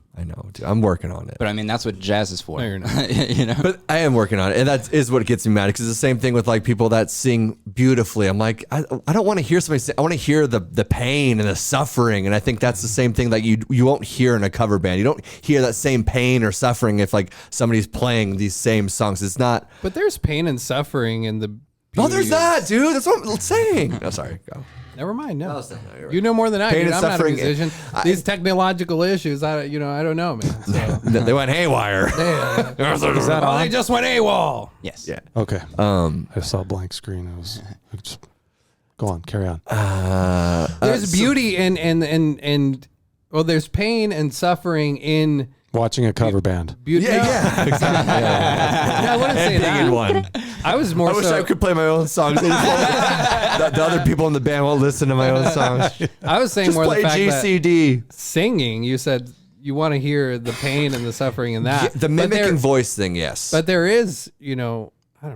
dude. I'm working on it. But I mean, that's what jazz is for. No, you're not. You know. But I am working on it, and that is what gets me mad. Because it's the same thing with like people that sing beautifully. I'm like, I don't want to hear somebody sing. I want to hear the pain and the suffering, and I think that's the same thing that you won't hear in a cover band. You don't hear that same pain or suffering if like somebody's playing these same songs. It's not. But there's pain and suffering in the. No, there's beauty not, dude. That's what I'm saying. No, sorry. Go. Never mind. No, No, you're right. you know more than I Pain do. and I'm not a suffering. musician. These technological issues, I don't know, man. So. They went haywire. Is that Oh, on? they just went AWOL. Yes. Yeah. Okay. I saw a blank screen. Go on. Carry on. There's beauty and well, there's pain and suffering in Watching a cover band. beauty. Yeah, exactly. No, I wouldn't say Being in that. one. I was more I wish so. I could play my own songs. They just won't- the other people in the band won't listen to my own songs. I was saying Just more the play fact that GCD. singing. You said you want to hear the pain and the suffering in that. The But mimicking there- voice thing, yes. But there is, I don't know. I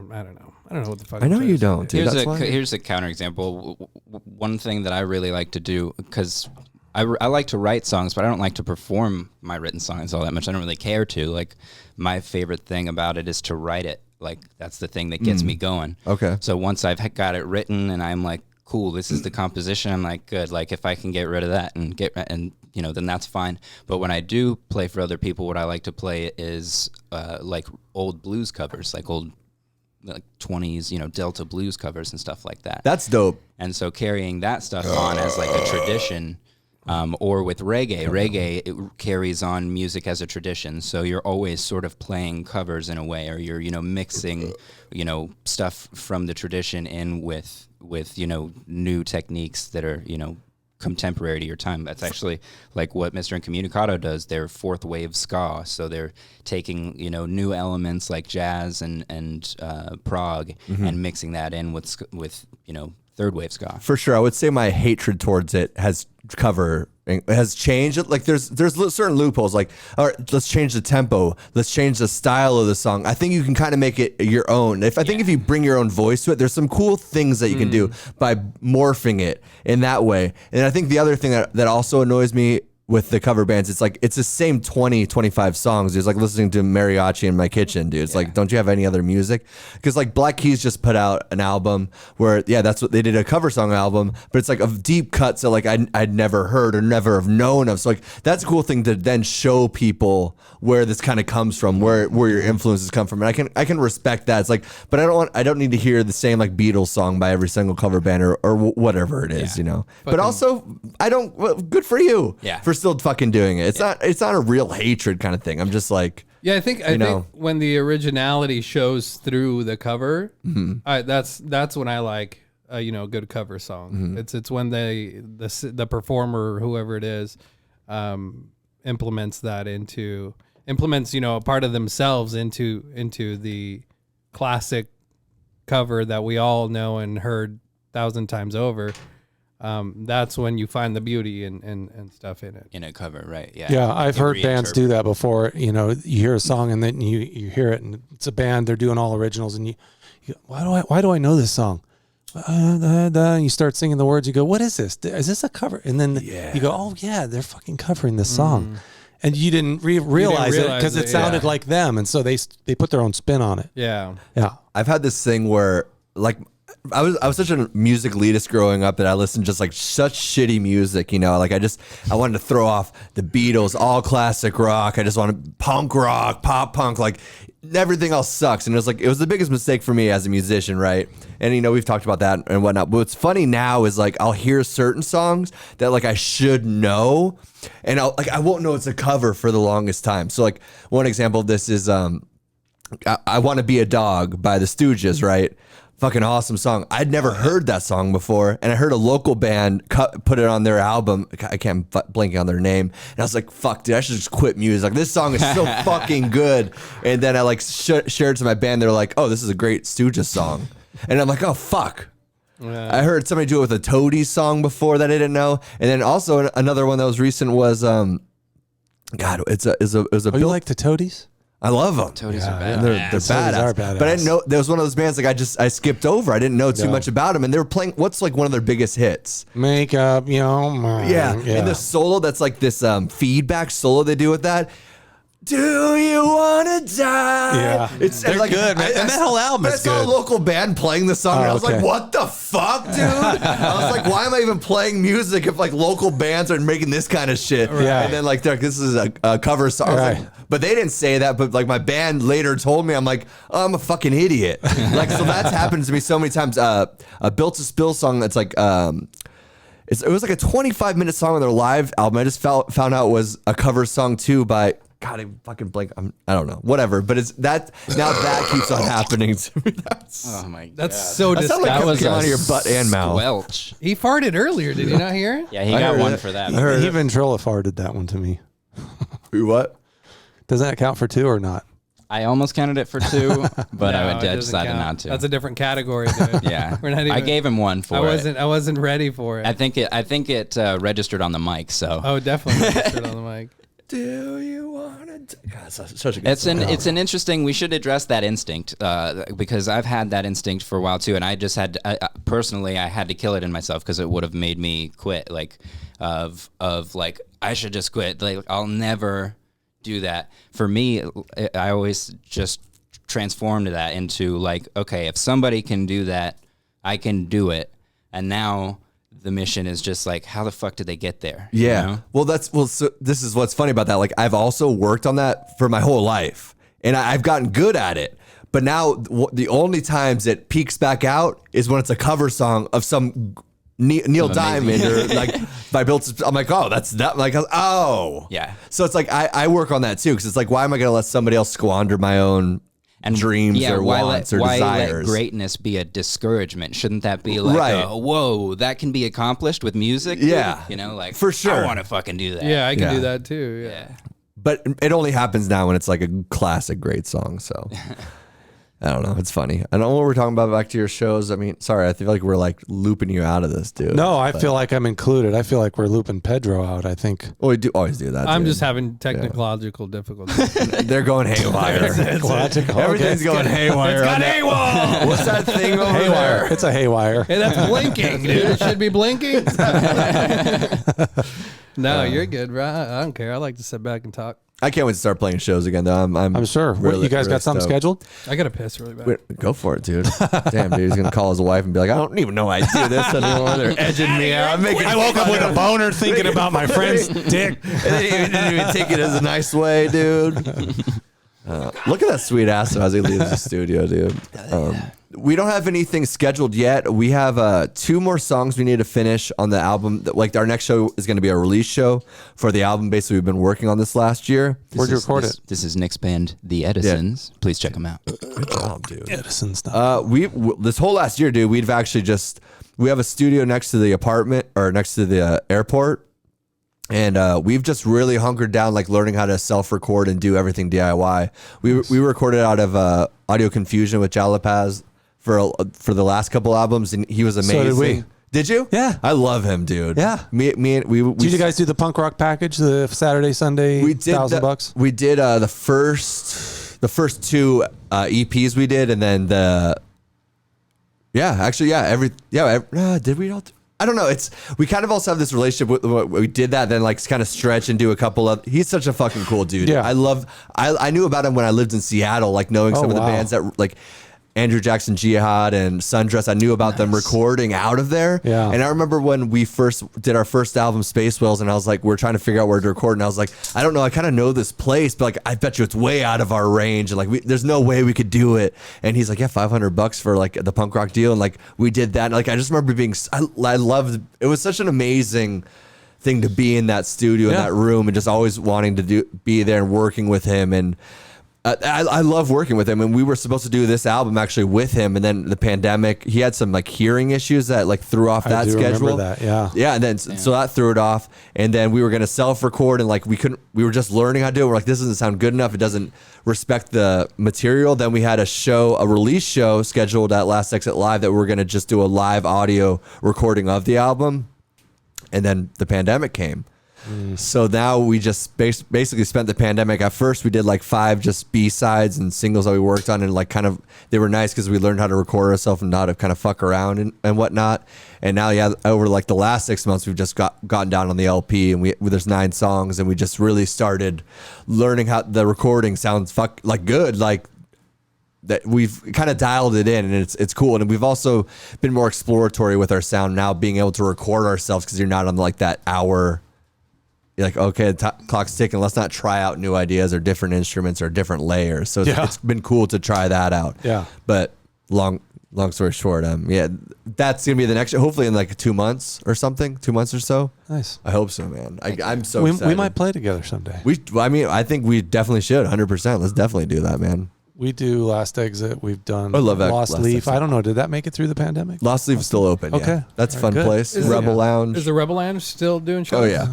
don't know what the fuck. I know I'm you trying to don't, say. dude. Here's That's a why. here's a counterexample. One thing that I really like to do, because I like to write songs, but I don't like to perform my written songs all that much. I don't really care to. Like, my favorite thing about it is to write it. Like, that's the thing that gets me going. Okay. So once I've got it written and I'm like, cool, this is the composition, I'm like, good. Like, if I can get rid of that and then that's fine. But when I do play for other people, what I like to play is like old blues covers, like old like 20s, Delta blues covers and stuff like that. That's dope. And so carrying that stuff on as like a tradition, or with reggae it carries on music as a tradition. So you're always sort of playing covers in a way, or you're mixing stuff from the tradition in with new techniques that are contemporary to your time. That's actually like what Mr. Incommunicado does. They're fourth wave ska, so they're taking new elements like jazz and prog and mixing that in with third wave ska. For sure. I would say my hatred towards it has changed. Like there's certain loopholes, like, all right, let's change the tempo, let's change the style of the song. I think you can kind of make it your own. I think if you bring your own voice to it, there's some cool things that you can do by morphing it in that way. And I think the other thing that also annoys me with the cover bands, it's like it's the same 20, 25 songs. It's like listening to mariachi in my kitchen, dude. It's like, don't you have any other music? Because like Black Keys just put out an album where, that's what they did, a cover song album, but it's like of deep cuts that like I'd never heard or never have known of. So like that's a cool thing to then show people where this kind of comes from, where your influences come from. And I can respect that. It's like, but I don't need to hear the same like Beatles song by every single cover band or whatever it is, you know. But also good for you. Yeah. For still fucking doing it. It's not a real hatred kind of thing. I'm just like, I think when the originality shows through the cover, that's when I like a good cover song. It's when the performer, whoever it is, implements a part of themselves into the classic cover that we all know and heard 1,000 times over. That's when you find the beauty and stuff in it. In a cover, right? Yeah. Yeah, I've heard bands do that before. You know, you hear a song and then you hear it, and it's a band, they're doing all originals, and you go, why do I know this song? And you start singing the words. You go, what is this? Is this a cover? And then you go, oh yeah, they're fucking covering this song, and you didn't realize it because it sounded like them, and so they put their own spin on it. Yeah. I've had this thing where like. I was such a music elitist growing up that I listened to just like such shitty music, you know, like I wanted to throw off the Beatles, all classic rock. I just wanted punk rock, pop punk, like everything else sucks. And it was the biggest mistake for me as a musician, right? And we've talked about that and whatnot. But what's funny now is like I'll hear certain songs that like I should know, and I won't know it's a cover for the longest time. So like one example of this is I Want to Be a Dog by the Stooges, right? Fucking awesome song. I'd never heard that song before, and I heard a local band put it on their album. I can't blank on their name, and I was like, "Fuck, dude, I should just quit music. Like this song is so fucking good." And then I like shared to my band. They're like, "Oh, this is a great Stooges song," and I'm like, "Oh fuck." Yeah. I heard somebody do it with a Toadies song before that I didn't know, and then also another one that was recent was God, it was a. Oh, you like the Toadies? I love them. Toadies are badass. They're badass. But I didn't know there was one of those bands like I skipped over. I didn't know too much about them, and they were playing what's like one of their biggest hits. Makeup, Yeah. And the solo that's like this feedback solo they do with that. Do you wanna die? Yeah, they're like, good, man. And that whole album is good. I saw a local band playing the song, and I was like, "What the fuck, dude?" I was like, "Why am I even playing music if like local bands are making this kind of shit?" Right. And then like, this is a cover song. Right. Like, but they didn't say that. But like, my band later told me, I'm like, "Oh, I'm a fucking idiot." Like, so that's happened to me so many times. A Built to Spill song that's like. It was like a 25-minute song on their live album. I just found out it was a cover song too by. God, I fucking blank. I don't know. Whatever. But it's that now that keeps on happening to me. Oh my god. That's so disgusting. That was out of your butt and mouth. Squelch. He farted earlier. Did you not hear it? Yeah, he got one for that. He ventrilo farted that one to me. What? Does that count for 2 or not? I almost counted it for 2, but No, I decided not to. That's a different category, dude. Yeah. We're not even, I gave him 1 for it. I wasn't ready for it. I think it registered on the mic. So. Oh, definitely registered on the mic. Do you want to? God, such a good It's an interesting. We should address that instinct because I've had that instinct for a while too, and I just had personally I had to kill it in myself because it would have made me quit. Like of like I should just quit. Like I'll never do that. For me, I always just transformed that into like, okay, if somebody can do that, I can do it. And now the mission is just like, how the fuck did they get there? Yeah. You know? Well, so this is what's funny about that. Like I've also worked on that for my whole life, and I've gotten good at it. But now the only times it peaks back out is when it's a cover song of some Neil Diamond or like by Built. I'm like, oh, that's that. Like, oh, yeah. So it's like I work on that too, because it's like, why am I going to let somebody else squander my own dreams or wants or desires? Why let greatness be a discouragement? Shouldn't that be like, whoa, that can be accomplished with music? Yeah, you know, like for sure. I want to fucking do that. Yeah, I can do that too. Yeah. But it only happens now when it's like a classic great song. So. I don't know. It's funny. I don't know what we're talking about back to your shows. I mean, sorry, I feel like we're like looping you out of this, dude. No, I feel like I'm included. I feel like we're looping Pedro out, I think. Well, we do always do that. I'm dude. just having technological difficulties. They're going haywire. Everything's going haywire. It's got AWOL. What's that thing over Haywire. there? It's a haywire. Hey, that's blinking, dude. It should be blinking. No, you're good, bro. I don't care. I like to sit back and talk. I can't wait to start playing shows again, though. I'm sure. Really, you guys got something scheduled? I got to piss really bad. Wait, go for it, dude. Damn, dude. He's going to call his wife and be like, I don't even know I do this anymore. They're edging me out. I woke up with a boner thinking about my friend's dick. They didn't even take it as a nice way, dude. Look at that sweet ass as he leaves the studio, dude. We don't have anything scheduled yet. We have 2 more songs we need to finish on the album. Like our next show is going to be a release show for the album. Basically, we've been working on this last year. Where'd you record it? This is Nick's band, The Edisons. Yeah. Please check them out. Good job, dude. Edison stuff. This whole last year, dude, we've actually we have a studio next to the apartment or next to the airport. And we've just really hunkered down, like learning how to self-record and do everything DIY. We recorded out of Audio Confusion with Jalapaz for the last couple albums, and he was amazing. So did we. Did you? Yeah. I love him, dude. Yeah. Me and we Did you guys do the punk rock package, the Saturday, Sunday, we did $1,000? We did the first 2 EPs we did, and then did we all? I don't know. We kind of also have this relationship with we did that, then like kind of stretch and do a couple of. He's such a fucking cool dude. Yeah. I knew about him when I lived in Seattle, like knowing some of the bands that like Andrew Jackson Jihad and Sundress. I knew about them recording out of there. Yeah. And I remember when we first did our first album, Space Whales, and I was like, we're trying to figure out where to record. And I was like, I don't know. I kind of know this place, but like, I bet you it's way out of our range. And like, there's no way we could do it. And he's like, yeah, $500 for like the punk rock deal. And like, we did that. And like, I just remember I loved, it was such an amazing thing to be in that studio, in that room, and just always wanting to be there and working with him. And I love working with him, and we were supposed to do this album actually with him, and then the pandemic, he had some like hearing issues that like threw off that schedule. Remember that, yeah. And then so that threw it off, and then we were gonna self-record, and like we were just learning how to do it. We're like, this doesn't sound good enough. It doesn't respect the material. Then we had a release show scheduled at Last Exit Live that we're gonna just do a live audio recording of the album, and then the pandemic came. So now we just basically spent the pandemic. At first, we did like 5 just B-sides and singles that we worked on, and like kind of they were nice because we learned how to record ourselves and how to kind of fuck around and whatnot. And now, over like the last 6 months, we've just gotten down on the LP, and there's 9 songs, and we just really started learning how the recording sounds good, like. That we've kind of dialed it in, and it's cool. And we've also been more exploratory with our sound now, being able to record ourselves because you're not on like that hour. You're like, okay, the clock's ticking. Let's not try out new ideas or different instruments or different layers. So it's been cool to try that out. Yeah. But long story short, that's gonna be the next. Hopefully in like 2 months or something, 2 months or so. Nice. I hope so, man. I'm so excited. We might play together someday. I think we definitely should. 100%. Let's definitely do that, man. We do Last Exit. We've done I love that Lost Last Leaf. Exit. I don't know. Did that make it through the pandemic? Lost Leaf is still open. Okay. Yeah. That's a fun Good. place. Rebel Lounge. Is the Rebel Lounge still doing shows? Oh yeah.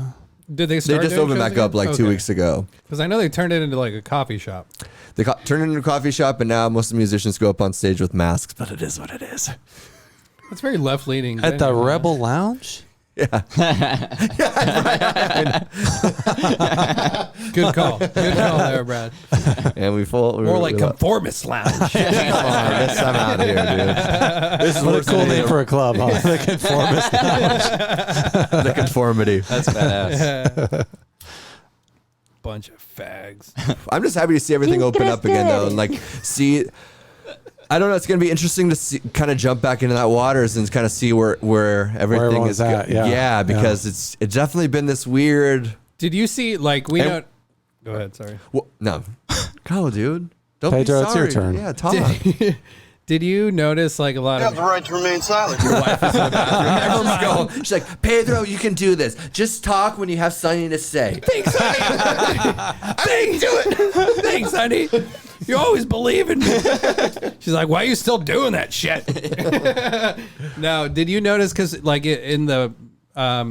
Did they start? They just doing opened shows back again? up like 2 weeks ago. Because I know they turned it into like a coffee shop. They turned it into a coffee shop, and now most of the musicians go up on stage with masks. But it is what it is. It's very left leaning. At the Rebel Lounge? Yeah. Good call. Good call there, Brad. And More like Conformist Lounge. Come on, I'm out of here, dude. This is What a cool name for a club, huh? The Conformist Lounge. the conformity. That's badass. Bunch of fags. I'm just happy to see everything open up again, though, and like see. I don't know. It's gonna be interesting to see, kind of jump back into that waters and kind of see where everything is at. Yeah, because it's definitely been this weird. Did you see like we know? Go ahead. Sorry. Well, no, go, dude. Don't Pedro, be it's sorry. your turn. Yeah, talk. Did you notice like a lot You of? have the right to remain silent. She's like, Pedro, you can do this. Just talk when you have something to say. Thanks, honey. Do it. Thanks, honey. You always believe in me. She's like, why are you still doing that shit? No, did you notice? Because like in the, I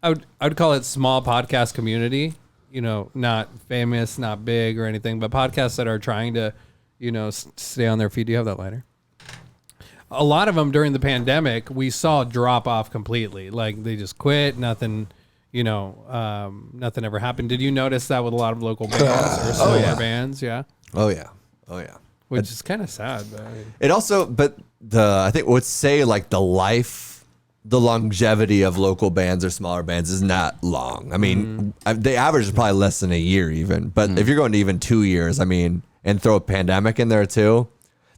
would call it small podcast community. You know, not famous, not big or anything, but podcasts that are trying to stay on their feet. Do you have that lighter? A lot of them during the pandemic, we saw drop off completely. Like they just quit. Nothing, nothing ever happened. Did you notice that with a lot of local bands or smaller bands? Yeah. Oh yeah. Which is kind of sad. But It also, I think would say like the longevity of local bands or smaller bands is not long. I mean, the average is probably less than a year even. But if you're going to even 2 years, I mean, and throw a pandemic in there too,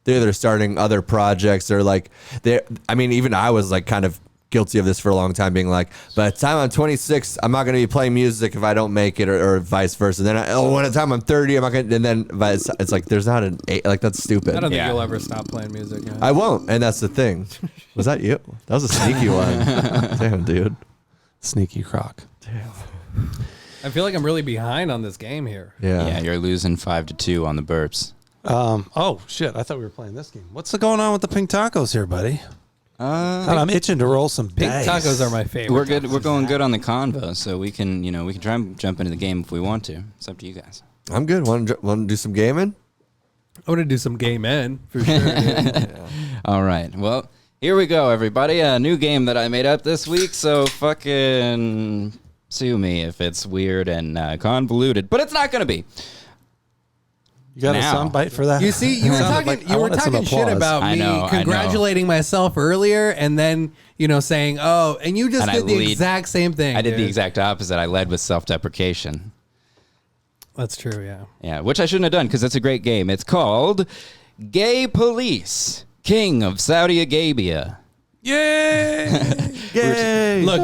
they're either starting other projects or like even I was like kind of guilty of this for a long time, being like, by the time I'm 26, I'm not going to be playing music if I don't make it, or vice versa. Then when the time I'm 30, I'm not going to, and then it's like there's not that's stupid. I don't think you'll ever stop playing music. Man. I won't, and that's the thing. Was that you? That was a sneaky one. Damn, dude. Sneaky croc. Damn. I feel like I'm really behind on this game here. Yeah, you're losing 5-2 on the burps. Oh shit! I thought we were playing this game. What's going on with the pink tacos here, buddy? God, I'm itching to roll some pink dice. tacos are my favorite. We're good. We're going good on the convo, so we can try and jump into the game if we want to. It's up to you guys. I'm good. Want to do some gaming? I want to do some game in for sure. Yeah. All right. Well, here we go, everybody. A new game that I made up this week. So fucking sue me if it's weird and convoluted, but it's not going to be. You got a soundbite for that? You see, you were talking shit about me congratulating myself earlier, and then saying, "Oh," and you just did the exact same thing. I did the exact opposite. I led with self-deprecation. That's true. Yeah. Yeah, which I shouldn't have done because it's a great game. It's called Gay Police, King of Saudi Agaybia. Yay! Yay! Look,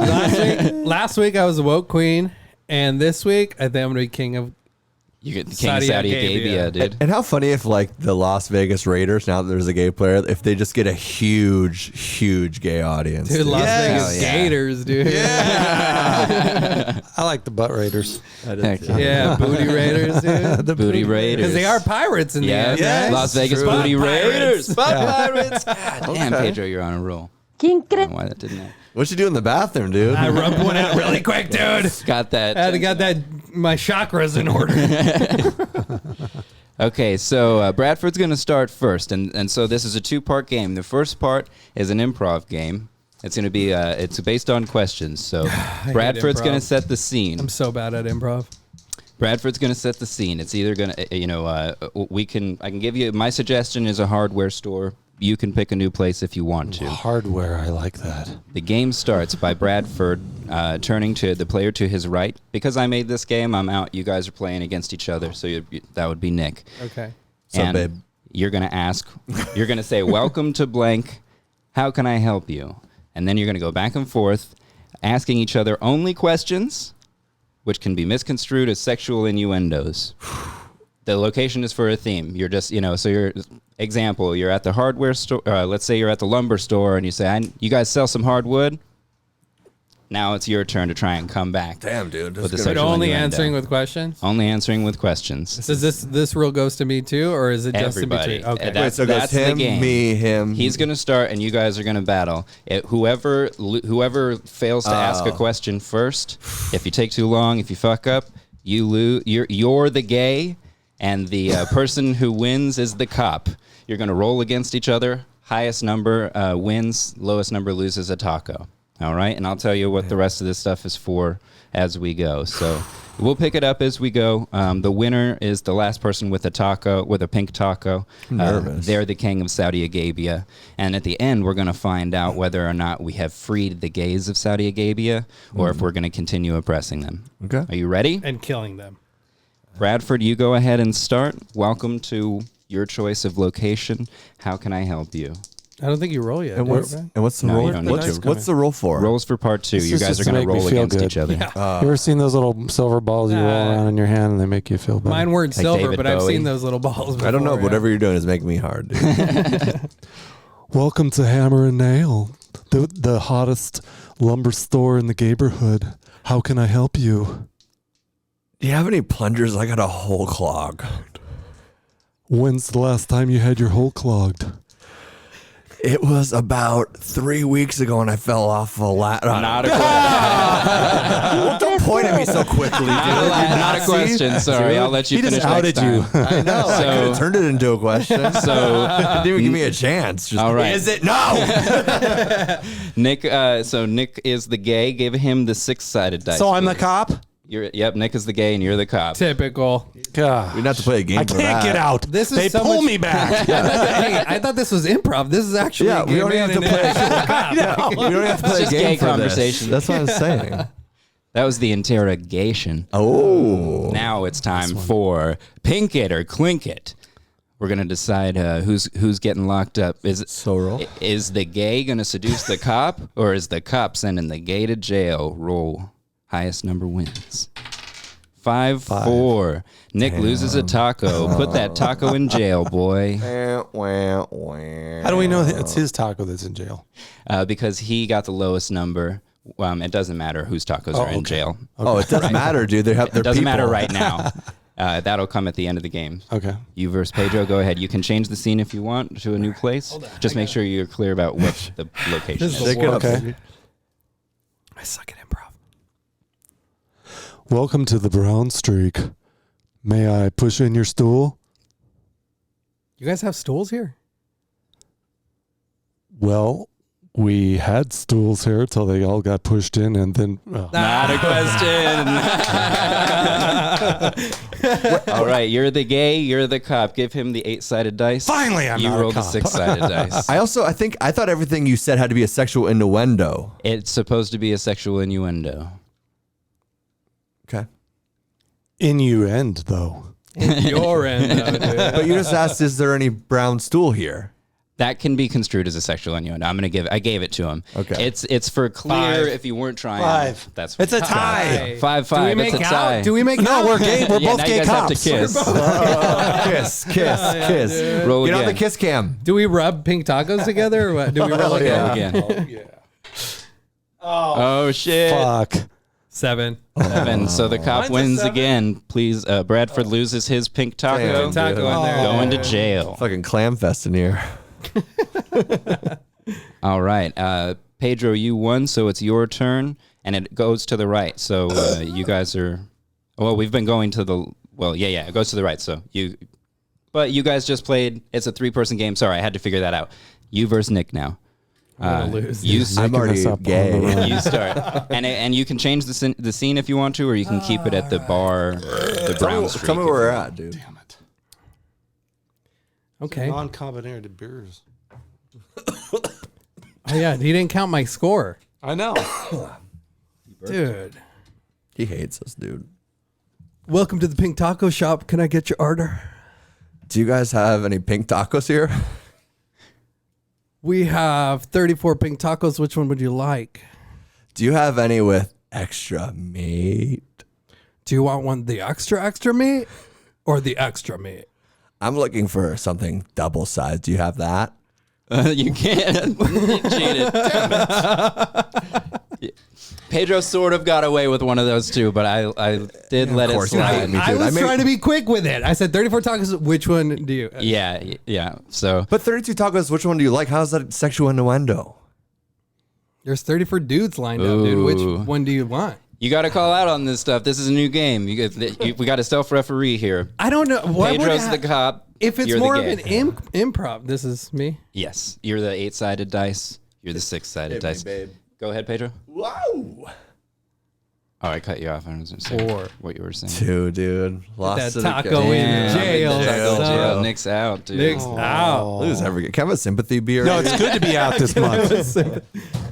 last week I was a woke queen, and this week I think I'm gonna be king of. You get the king of Saudi Agaybia, dude. And how funny if like the Las Vegas Raiders, now that there's a gay player, if they just get a huge gay audience. Dude, Las Vegas Gators, dude. Yeah. I like the butt Raiders. Yeah, booty Raiders, dude. The booty Raiders. Because they are pirates in the end, right? Las Vegas booty Raiders. Butt pirates. God damn, Pedro, you're on a roll. I don't know why that didn't happen. What you do in the bathroom, dude? I rubbed one out really quick, dude. Got that. I got that. My chakras in order. Okay, so Bradford's going to start first, and so this is a 2-part game. The first part is an improv game. It's going to be it's based on questions. So Bradford's going to set the scene. I'm so bad at improv. Bradford's going to set the scene. It's either going to I can give you, my suggestion is a hardware store. You can pick a new place if you want to. Hardware, I like that. The game starts by Bradford turning to the player to his right. Because I made this game, I'm out. You guys are playing against each other, so that would be Nick. Okay. And babe? You're going to say, welcome to blank. How can I help you? And then you're going to go back and forth, asking each other only questions, which can be misconstrued as sexual innuendos. The location is for a theme. You're just, example, you're at the hardware store. Let's say you're at the lumber store and you say, you guys sell some hardwood? Now it's your turn to try and come back. Damn, dude. But only answering with questions? Only answering with questions. Does this rule goes to me too, or is it just everybody? In between? Okay. Wait, so that's him, the game. Me, him. He's going to start, and you guys are going to battle. Whoever fails to ask a question first, if you take too long, if you fuck up, you lose. You're the gay, and the person who wins is the cop. You're going to roll against each other. Highest number wins. Lowest number loses a taco. All right, and I'll tell you what the rest of this stuff is for as we go. So we'll pick it up as we go. The winner is the last person with a pink taco. Nervous. They're the king of Saudi Agaybia. And at the end, we're going to find out whether or not we have freed the gays of Saudi Agaybia or if we're going to continue oppressing them. Okay. Are you ready? And killing them. Bradford, you go ahead and start. Welcome to your choice of location. How can I help you? I don't think you roll yet. And what's the No, roll? you don't need to. What's the roll for? Rolls for part 2. This You is guys just are going to to make me roll feel against good. each other. You ever seen those little silver balls you roll around in your hand and they make you feel better? Mine weren't Like silver, David but I've Bowie. seen those little balls before. I don't know. Yeah. Whatever you're doing is making me hard, dude. Welcome to Hammer and Nail, the hottest lumber store in the neighborhood. How can I help you? Do you have any plungers? I got a hole clogged. When's the last time you had your hole clogged? It was about 3 weeks ago, and I fell off a ladder. Not a question. Don't point at me so quickly, dude. Not a question. Sorry, I'll let you He finish just outed next time. you. I know. I could have turned it into a question. So, Didn't even give me a chance. Just, all right. Is it? No. Nick. So Nick is the gay. Give him the 6-sided dice. So I'm the please. cop? Yep. Nick is the gay, and you're the cop. Typical. God. We didn't have to play a game I for can't that. get out. This is they so pull much- me back. Hey, I thought this was improv. This is actually Yeah, a we gay don't man have to and an play. actual cop. We don't even have to play just a game gay for conversation. this. That's what I'm saying. That was the interrogation. Oh. Now it's time for Pink It or Clink It. We're gonna decide who's getting locked up. Is the gay gonna seduce the cop, or is the cop sending the gay to jail? Roll. Highest number wins. 5-4. Nick loses a taco. Put that taco in jail, boy. How do we know that it's his taco that's in jail? Because he got the lowest number. It doesn't matter whose tacos are in jail. Oh, it doesn't matter, dude. They're It doesn't matter people. right now. That'll come at the end of the game. Okay. You versus Pedro, go ahead. You can change the scene if you want to a new place. Just make sure you're clear about what the location This is. is the worst. Okay. I suck at improv. Welcome to the brown streak. May I push in your stool? You guys have stools here? Well, we had stools here till they all got pushed in, and then Not a question. All right, you're the gay, you're the cop. Give him the 8-sided dice. Finally, I'm you not a rolled the cop. 6-sided dice. I thought everything you said had to be a sexual innuendo. It's supposed to be a sexual innuendo. Okay. innuendo though. Your end, though, dude. But you just asked, is there any brown stool here? That can be construed as a sexual innuendo. I gave it to him. Okay. It's for clear 5. if you weren't trying. 5. That's It's a tie. 5-5. Do we make it's a out? tie. Do we make out? No, we're gay. We're Yeah, both now gay you guys cops. have to kiss. Kiss. Roll Get again. on the kiss cam. Do we rub pink tacos together or what? Do we roll Roll again? again. Oh shit. Fuck. 7. 7. So the cop Mine's a wins 7. again. Please, Bradford loses his pink taco. Damn, Taco in there. Going to jail. Fucking clam fest in here. All right. Pedro, you won, so it's your turn, and it goes to the right. So you guys are... Well, we've been going to the... Well, yeah, it goes to the right. So But you guys just played... It's a 3-person game. Sorry, I had to figure that out. You versus Nick now. I'm gonna lose. You I'm already gay. You start, and you can change the scene if you want to, or you can keep it at the bar, the brown streak. Tell me where we're at, dude. Damn it. Okay. Non-carbonated beers. Oh, yeah. He didn't count my score. I know. Dude. He hates us, dude. Welcome to the Pink Taco Shop. Can I get your order? Do you guys have any pink tacos here? We have 34 pink tacos. Which one would you like? Do you have any with extra meat? Do you want one the extra meat or the extra meat? I'm looking for something double sized. Do you have that? You can't. You cheated. Damn it. Pedro sort of got away with one of those two, but I did let it course you slide. did. Me I too. was I made- trying to be quick with it. I said 34 tacos. Which one do you? Yeah. So But 32 tacos, which one do you like? How's that sexual innuendo? There's 34 dudes lined up, dude. Ooh. Which one do you want? you got to call out on this stuff. This is a new game. We got a self-referee here. I don't know. What would Pedro's it the cop. if it's you're the more of gay. an improv, this is me. Yes, you're the 8-sided dice. You're the 6-sided dice. babe. Go ahead, Pedro. Wow. Oh, I cut you off. I was going to say 4. what you were saying. 2, dude. Lost That it taco again. in jail. Taco son. jail. Nick's out, dude. Nick's out. Lose every. Can I have a sympathy beer? No, it's good to be out this month.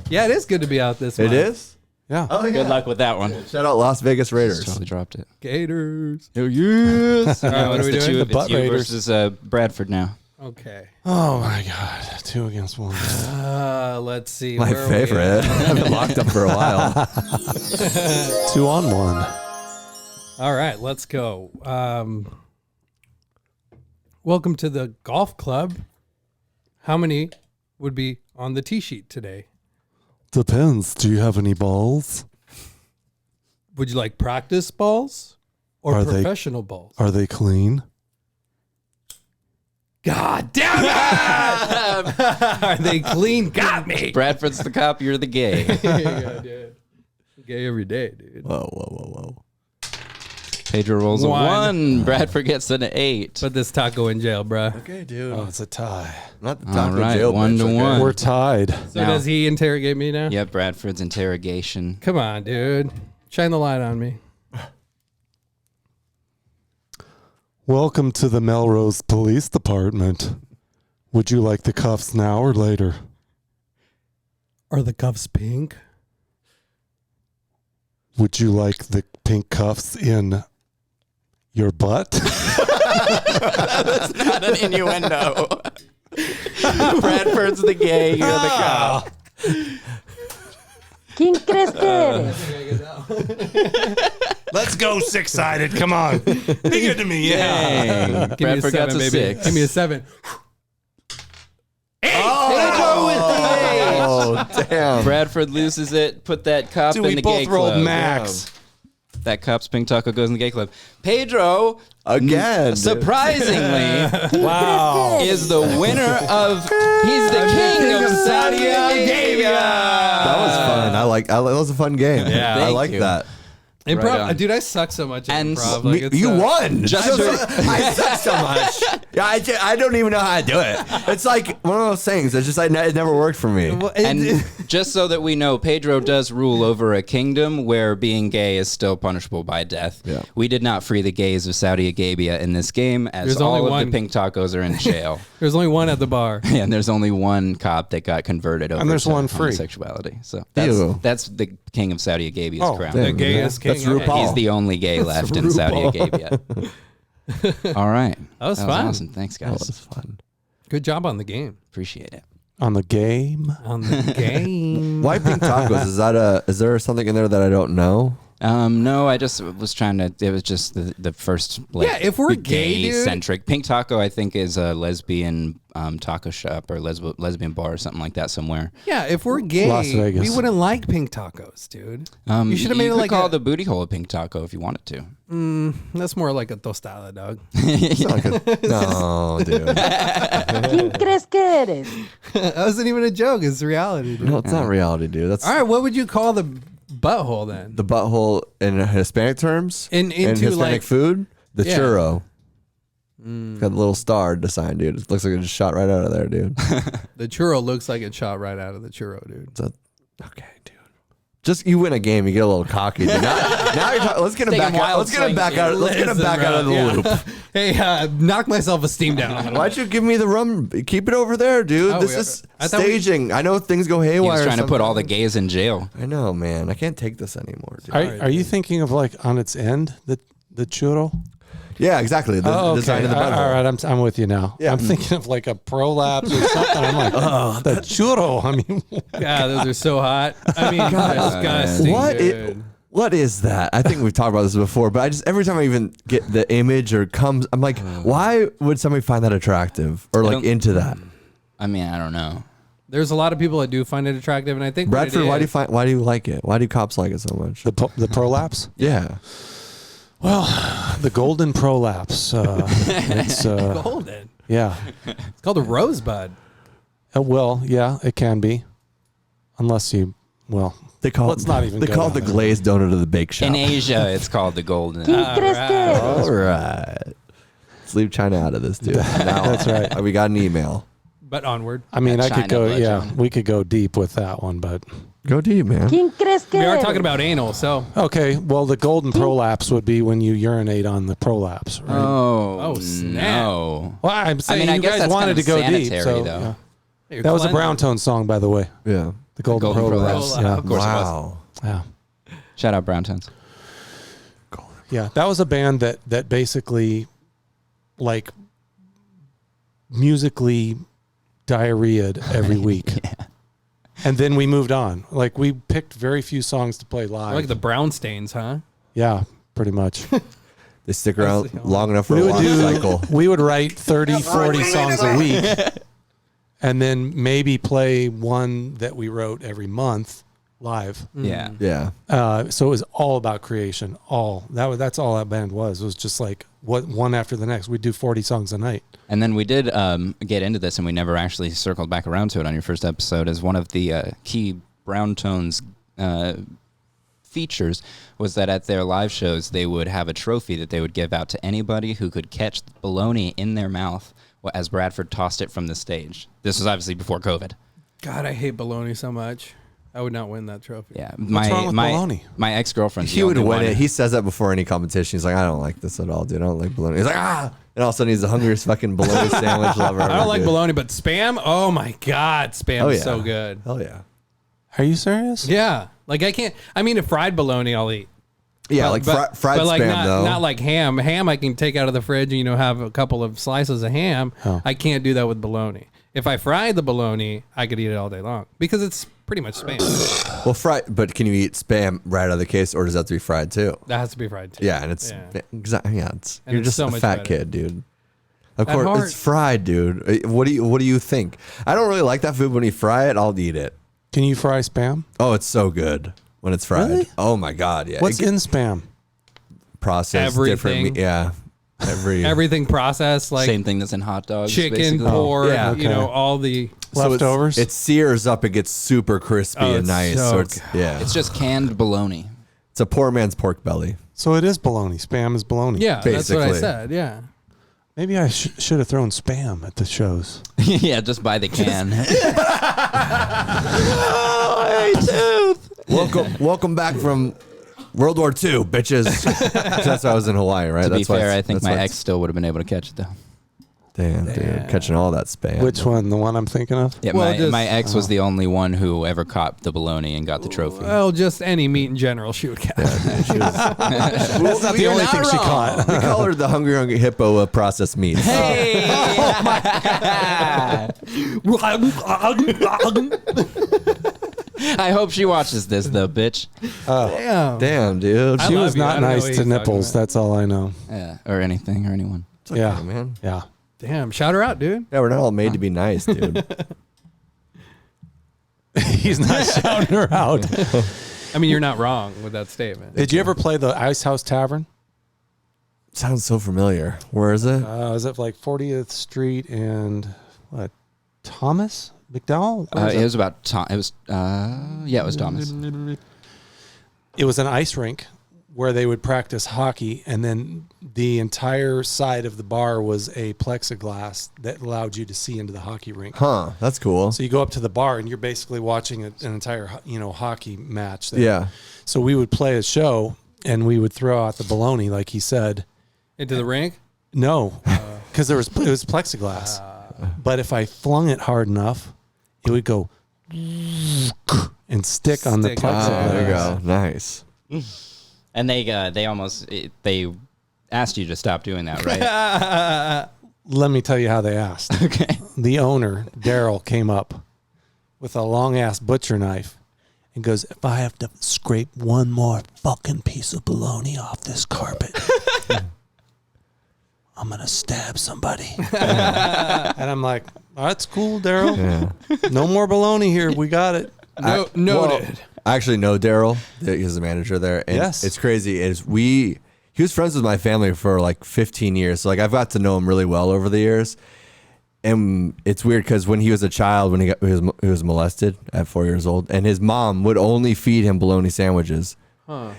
Yeah, it is good to be out this month. It is? Yeah. Oh, yeah. Good luck with that one. Shout out Las Vegas Raiders. Totally dropped it. Gators. Oh, yes. All right, what are we doing? The It's Butt you Raiders. versus Bradford now. Okay. Oh my God. 2 against 1. Let's see. My where are we favorite. at? I've been locked up for a while. 2 on 1. All right, let's go. Welcome to the golf club. How many would be on the tee sheet today? Depends. Do you have any balls? Would you like practice balls or Are they- professional balls? Are they clean? God damn it! Are they clean? Got me. Bradford's the cop. You're the gay. Yeah, dude. Gay every day, dude. Whoa. Pedro rolls a One. 1. Bradford gets an 8. Put this taco in jail, bruh. Okay, dude. Oh, it's a tie. Not the All taco right, jail. 1 to bitch, okay? 1. We're tied. So Now- does he interrogate me now? Yep, Bradford's interrogation. Come on, dude. Shine the light on me. Welcome to the Melrose Police Department. Would you like the cuffs now or later? Are the cuffs pink? Would you like the pink cuffs in your butt? That's not an innuendo. Bradford's the gay. You're the cop. ¿Quién crees que eres? Let's go six-sided. Come on. Be good to me. Dang. Give me a Bradford got 7, to baby. 6. Give me a 7. Oh, damn. Bradford loses it. Put that cop Dude, in we the gay both rolled club. max. That cop's pink taco goes in the gay club. Pedro, Again. dude. surprisingly, Wow. is the winner of. He's the king of Saudi Agaybia. That was fun. That was a fun game. Yeah. I Thank like you. that. Improv, Right on. dude, I suck so much at And improv. Like, it's, You won. Just I suck so much. Yeah, I don't even know how to do it. It's like one of those things. It's just it never worked for me. And just so that we know, Pedro does rule over a kingdom where being gay is still punishable by death. Yeah. We did not free the gays of Saudi Agabia in this game, as There's only all of one. the pink tacos are in jail. There's only one at the bar. And there's only one cop that got converted over there's to one free. homosexuality. So Ew. that's the king of Saudi Agabia's Oh, crown. The Damn, gayest king. That's ever. RuPaul. He's the only gay left in Saudi Arabia. All right. That was fun. Awesome. Thanks, That guys. was fun. Good job on the game. Appreciate it. On the game. On the game. Why pink tacos? Is there something in there that I don't know? No, I just was trying to. It was just the first. Like, Yeah, if we're gay, dude- centric. Pink Taco, I think, is a lesbian taco shop or lesbian bar or something like that somewhere. Yeah, if we're gay, Las Vegas. we wouldn't like pink tacos, dude. You should have made it could like call a, the booty hole a pink taco if you wanted to. That's more like a tostada, dog. It's not like no, dude. ¿Quién crees que eres? That wasn't even a joke. It's reality, dude. No, it's not reality, dude. That's All right, what would you call the butthole then? the butthole in Hispanic terms. Into Hispanic like- food. The Yeah. churro. Got a little star design, dude. It looks like it just shot right out of there, dude. The churro looks like it shot right out of the churro, dude. Okay, dude. Just you win a game, you get a little cocky. Dude. Now you're talking. Let's get him Taking back out. wild Let's get him swings, back out. dude. Let's get him back out of the Yeah. loop. Hey, knock my self-esteem down a little. Why'd you give me the rum? Keep it over there, dude. Oh, This yeah. is I thought we- staging. I know things go He haywire. was trying to put all the sometimes. gays in jail. I know, man. I can't take this anymore, dude. Are you thinking of like on its end, the churro? Yeah, exactly. The design of the butthole. All right, I'm with you now. Yeah. I'm thinking of like a prolapse or something. I'm like, the churro. I mean, God, those are so hot. I mean, disgusting. What is that? I think we've talked about this before, but I just every time I even get the image or comes, I'm like, why would somebody find that attractive or like don't- into that? I mean, I don't know. There's a lot of people that do find it attractive, and I think what it Bradford, is- why do you like it? Why do cops like it so much? the prolapse. Yeah. Well, the golden prolapse. It's golden. yeah. It's called a rosebud. Well, yeah, it can be, unless you They call Let's not even They go call it the down there. glazed donut of the bake shop. In Asia, it's called the golden. ¿Quién crees que eres? All right. Let's leave China out of this, dude. That's right. We got an email. But onward. I mean, I China could go. legend. Yeah, we could go deep with that one, but Go deep, man. ¿Quién crees que We are eres? talking about anal, so. okay. Well, the golden prolapse would be when you urinate on the prolapse, right? Oh, snap. no. Well, I'm saying I you guess guys that's wanted kind to of go deep. sanitary, So, though. yeah. That was a Brown Tone song, by the way. Yeah. The golden, Golden prolapse. Prolapse. Yeah. Of course it was. Wow. Yeah. Shout out Brown Tones. Yeah, that was a band that basically, like, musically diarrheaed every week. And then we moved on. Like, we picked very few songs to play live. Like the brown stains, huh? Yeah, pretty much. They stick around the long enough for We a would launch do, cycle. we would write 30, 40 songs a week. And then maybe play one that we wrote every month live. Yeah. Yeah. So it was all about creation. That's all that band was. It was just like one after the next. We'd do 40 songs a night. And then we did get into this, and we never actually circled back around to it on your first episode, as one of the key Brown Tones features was that at their live shows, they would have a trophy that they would give out to anybody who could catch the bologna in their mouth as Bradford tossed it from the stage. This was obviously before COVID. God, I hate bologna so much. I would not win that trophy. Yeah, What's wrong with bologna? My ex-girlfriend. He would win it. He says that before any competition. He's like, I don't like this at all, dude. I don't like bologna. He's like, ah! And all of a sudden, he's the hungriest fucking bologna sandwich lover ever. I don't like dude. bologna, but Spam, oh my God, Spam is so good. Hell yeah. Are you serious? Yeah. Like I can't, I mean, a fried bologna I'll eat. Yeah, fried but like Spam, though. not like ham. Ham I can take out of the fridge and, have a couple of slices of ham. Oh. I can't do that with bologna. If I fried the bologna, I could eat it all day long because it's pretty much Spam. Well, fried, but can you eat Spam right out of the case, or does that have to be fried too? That has to be fried too. Yeah, and it's exactly you're it's just so a much fat better. kid, dude. Of At course, heart. it's fried, dude. What do you think? I don't really like that food. When you fry it, I'll eat it. Can you fry Spam? Oh, it's so good when it's fried. Really? Oh my God, yeah. What's in Spam? Processed Everything. different? Yeah, Everything processed, like Same thing that's in hot dogs. chicken, basically. pork, Yeah. Okay. all the. So Leftovers? It sears up. It gets super crispy Oh, and it's nice. so So it's good. It's just canned bologna. it's a poor man's pork belly. So it is bologna. Spam is bologna. Yeah, that's what I Basically. said. Yeah. Maybe I should have thrown Spam at the shows. Yeah, just buy the can. Welcome back from World War II, bitches. That's why I was in Hawaii, right? To be That's why fair, it's- I think that's my why ex still would have been able to catch it though. Damn, dude, catching all that Spam. Which one? The one I'm thinking of? Yeah, Well, my ex was the only one who ever caught the bologna and got the trophy. Well, just any meat in general, she would catch. That's not the only thing she caught. We call her the hungry hippo of processed meats. Hey! I hope she watches this though, bitch. Damn. Damn, dude. I She love was you. I not don't know nice what to he's talking nipples. about. That's all I know. Yeah, or anything or anyone. Yeah, man. yeah. Damn. Shout her out, dude. Yeah, we're not all made to be nice, dude. He's not shouting her out. I mean, you're not wrong with that statement. Did you ever play the Ice House Tavern? Sounds so familiar. Where is it? Was it like 40th Street and what? Thomas McDowell? Where was It was about Tom. It was it was Thomas. It was an ice rink where they would practice hockey, and then the entire side of the bar was a plexiglass that allowed you to see into the hockey rink. Huh, that's cool. So you go up to the bar and you're basically watching an entire hockey match there. Yeah. So we would play a show and we would throw out the bologna, like he said. Into the rink? No, because it was plexiglass. But if I flung it hard enough, it would go and stick on the Stick on plexiglass. There you go. Nice. And they almost they asked you to stop doing that, right? Let me tell you how they asked. Okay. The owner, Darryl, came up with a long-ass butcher knife and goes, if I have to scrape one more fucking piece of bologna off this carpet, I'm going to stab somebody. And I'm like, that's cool, Darryl. Yeah. No more bologna here. We got it. Noted. Well, I actually know Darryl. He's the manager there. And Yes. it's crazy. He was friends with my family for like 15 years. So like I've got to know him really well over the years. And it's weird because when he was a child, when he was molested at 4 years old, and his mom would only feed him bologna sandwiches.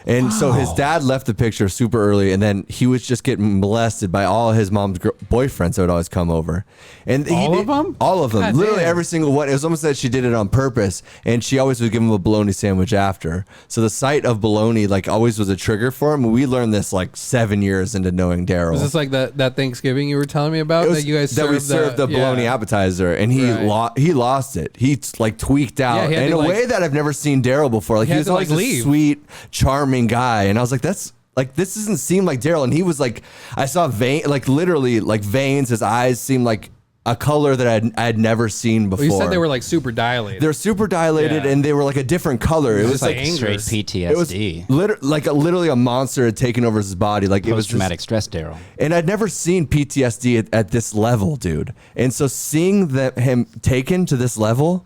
And so his dad left the picture super early, and then he was just getting molested by all his mom's boyfriends that would always come over. And All of them? All of them. God Literally damn. every single one. It was almost that she did it on purpose, and she always would give him a bologna sandwich after. So the sight of bologna like always was a trigger for him. We learned this like 7 years into knowing Darryl. Was this like that Thanksgiving you were telling me about? It was that you guys that we served the bologna appetizer, and he Right. he lost it. He like tweaked out Yeah, he had in to, a like- way that I've never seen Darryl before. Like He he had was to, always like, a leave. sweet, charming guy, and I was like, that's like this doesn't seem like Darryl. And he was like, I saw literally like veins. His eyes seemed like a color that I'd never seen before. Well, you said they were like super dilated. They're super dilated, Yeah. and they were like a different color. It was like like anger. Straight it was PTSD. literally a monster had taken over his body. Like it was just, Post-traumatic stress, Darryl. and I'd never seen PTSD at this level, dude. And so seeing him taken to this level,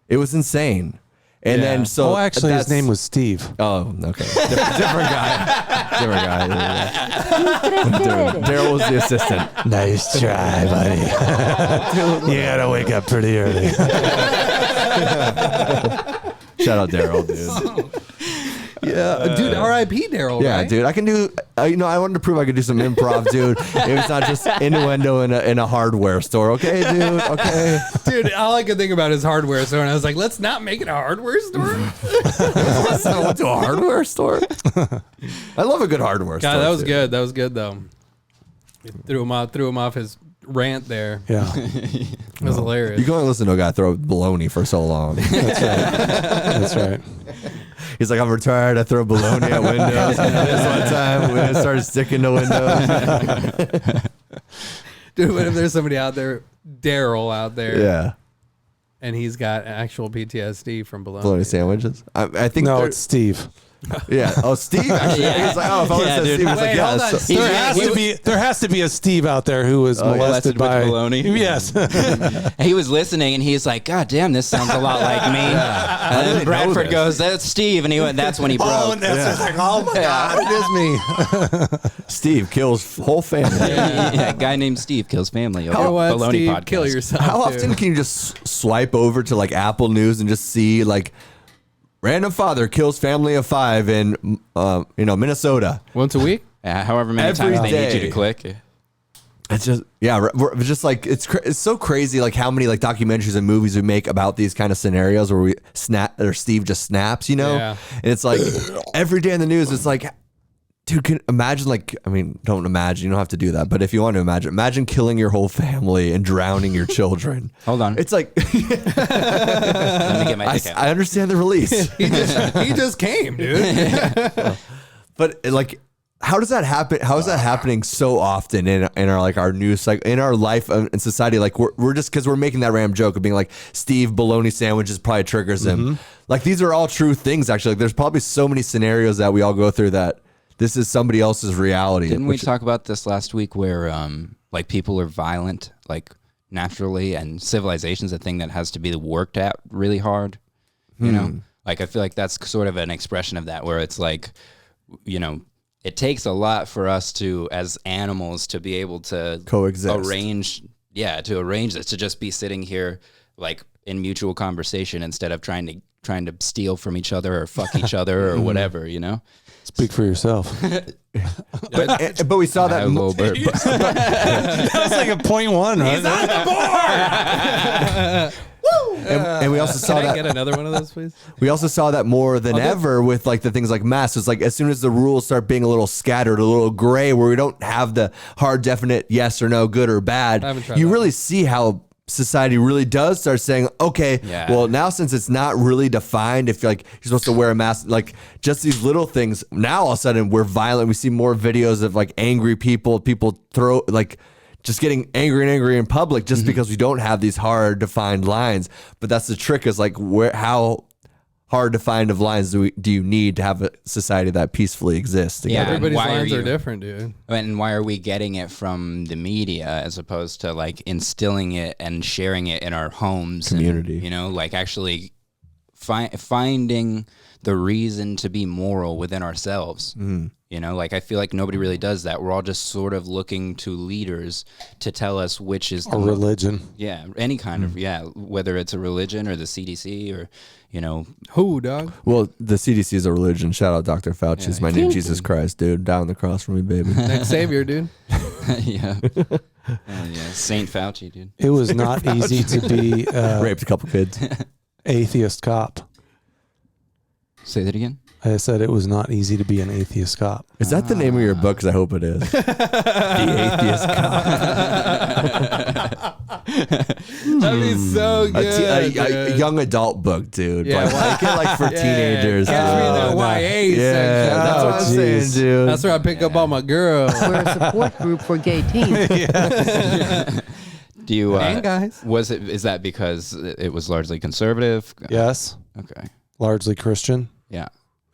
it was insane. And then so actually, his name was Steve. Oh, okay. Different guy. Different guy. Darryl was the assistant. Nice try, buddy. You gotta wake up pretty early. Shout out Darryl, dude. Yeah, dude. R.I.P. Darryl. Yeah, right? dude. I can do. I wanted to prove I could do some improv, dude. It's not just innuendo in a hardware store, okay, dude? Okay, Dude, all I could think about is hardware store, and I was like, let's not make it a hardware store. I went to a hardware store. I love a good hardware store. God, that was too. good. That was good though. Threw him off his rant there. Yeah. It was hilarious. You can only listen to a guy throw baloney for so long. That's right. He's like, I'm retired. I throw baloney at windows. This one time, when it started sticking to windows. Dude, what if there's somebody out there, Darryl out there, Yeah. and he's got actual PTSD from bologna? Bologna sandwiches. I think. No, they're- it's Steve. Yeah. Oh, Steve. Actually, he's like, oh, if I would have said Steve, he's like, Wait, yeah. hold on. so- There has to be a Steve out there who was molested molested with by bologna? Yes. He was listening and he's like, God damn, this sounds a lot like me. And then Bradford goes, that's Steve. And he went, that's when he broke. like, oh my God, it is me. Steve kills whole family. Yeah, a guy named Steve kills family. You know what, Baloney Steve? podcast. Kill yourself. How dude. often can you just swipe over to like Apple News and just see like random father kills family of 5 in Minnesota? Once a week? Yeah, however many Every times they need you day. to click. It's just we're just like it's so crazy like how many like documentaries and movies we make about these kind of scenarios where we snap or Steve just snaps, Yeah. and it's like every day in the news it's like, dude, can imagine like don't imagine, you don't have to do that, but if you want to imagine killing your whole family and drowning your children. Hold on. It's like Let me get my dick out. I understand the release. He just came, dude. But like, how does that happen? How is that happening so often in our like our news cycle, in our life and society? Like we're just because we're making that random joke of being like Steve bologna sandwiches probably triggers him. Like these are all true things. Actually, like, there's probably so many scenarios that we all go through that this is somebody else's reality. Didn't we talk about this last week where like people are violent like naturally and civilization's a thing that has to be worked at really hard? You know? Like I feel like that's sort of an expression of that where it's like, it takes a lot for us to, as animals, to be able to Coexist. arrange this, to just be sitting here like in mutual conversation instead of trying to steal from each other or fuck each other or whatever, Speak for yourself. But we saw that. Little bird. That was like a 0.1, right? And we also saw Can I that. get another one of those, please? We also saw that more than ever with like the things like masks. It's like as soon as the rules start being a little scattered, a little gray, where we don't have the hard, definite yes or no, good or bad, I haven't tried you that. really see how society really does start saying, okay, Yeah. well now since it's not really defined, if you're supposed to wear a mask, like just these little things, now all of a sudden we're violent. We see more videos of like angry people throw like just getting angry and angry in public just because we don't have these hard defined lines. But that's the trick is like how hard defined of lines do you need to have a society that peacefully exists together? Yeah. Everybody's why are lines are you- different, dude. And why are we getting it from the media as opposed to like instilling it and sharing it in our homes? Community. And, like actually finding the reason to be moral within ourselves. Like I feel like nobody really does that. We're all just sort of looking to leaders to tell us which is A religion. Yeah, any kind of, whether it's a religion or the CDC or, Who, dog? Well, the CDC is a religion. Shout out Dr. Fauci. It's my name, Jesus Christ, dude. Down the cross for me, baby. Next savior, dude. yeah. Saint Fauci, dude. It was not easy to be Raped a couple kids. atheist cop. Say that again. I said it was not easy to be an atheist cop. Is that the name of your book? Because I hope it is. The Atheist Cop. That'd be so good. A young adult book, dude. Yeah, Like for teenagers. Catch me in dude. the YA Yeah, section. that's what I'm saying, geez. dude. That's where I pick up all my girls. We're a support group for gay teens. Do you, And guys. is that because it was largely conservative? Yes. Okay. Largely Christian. Yeah.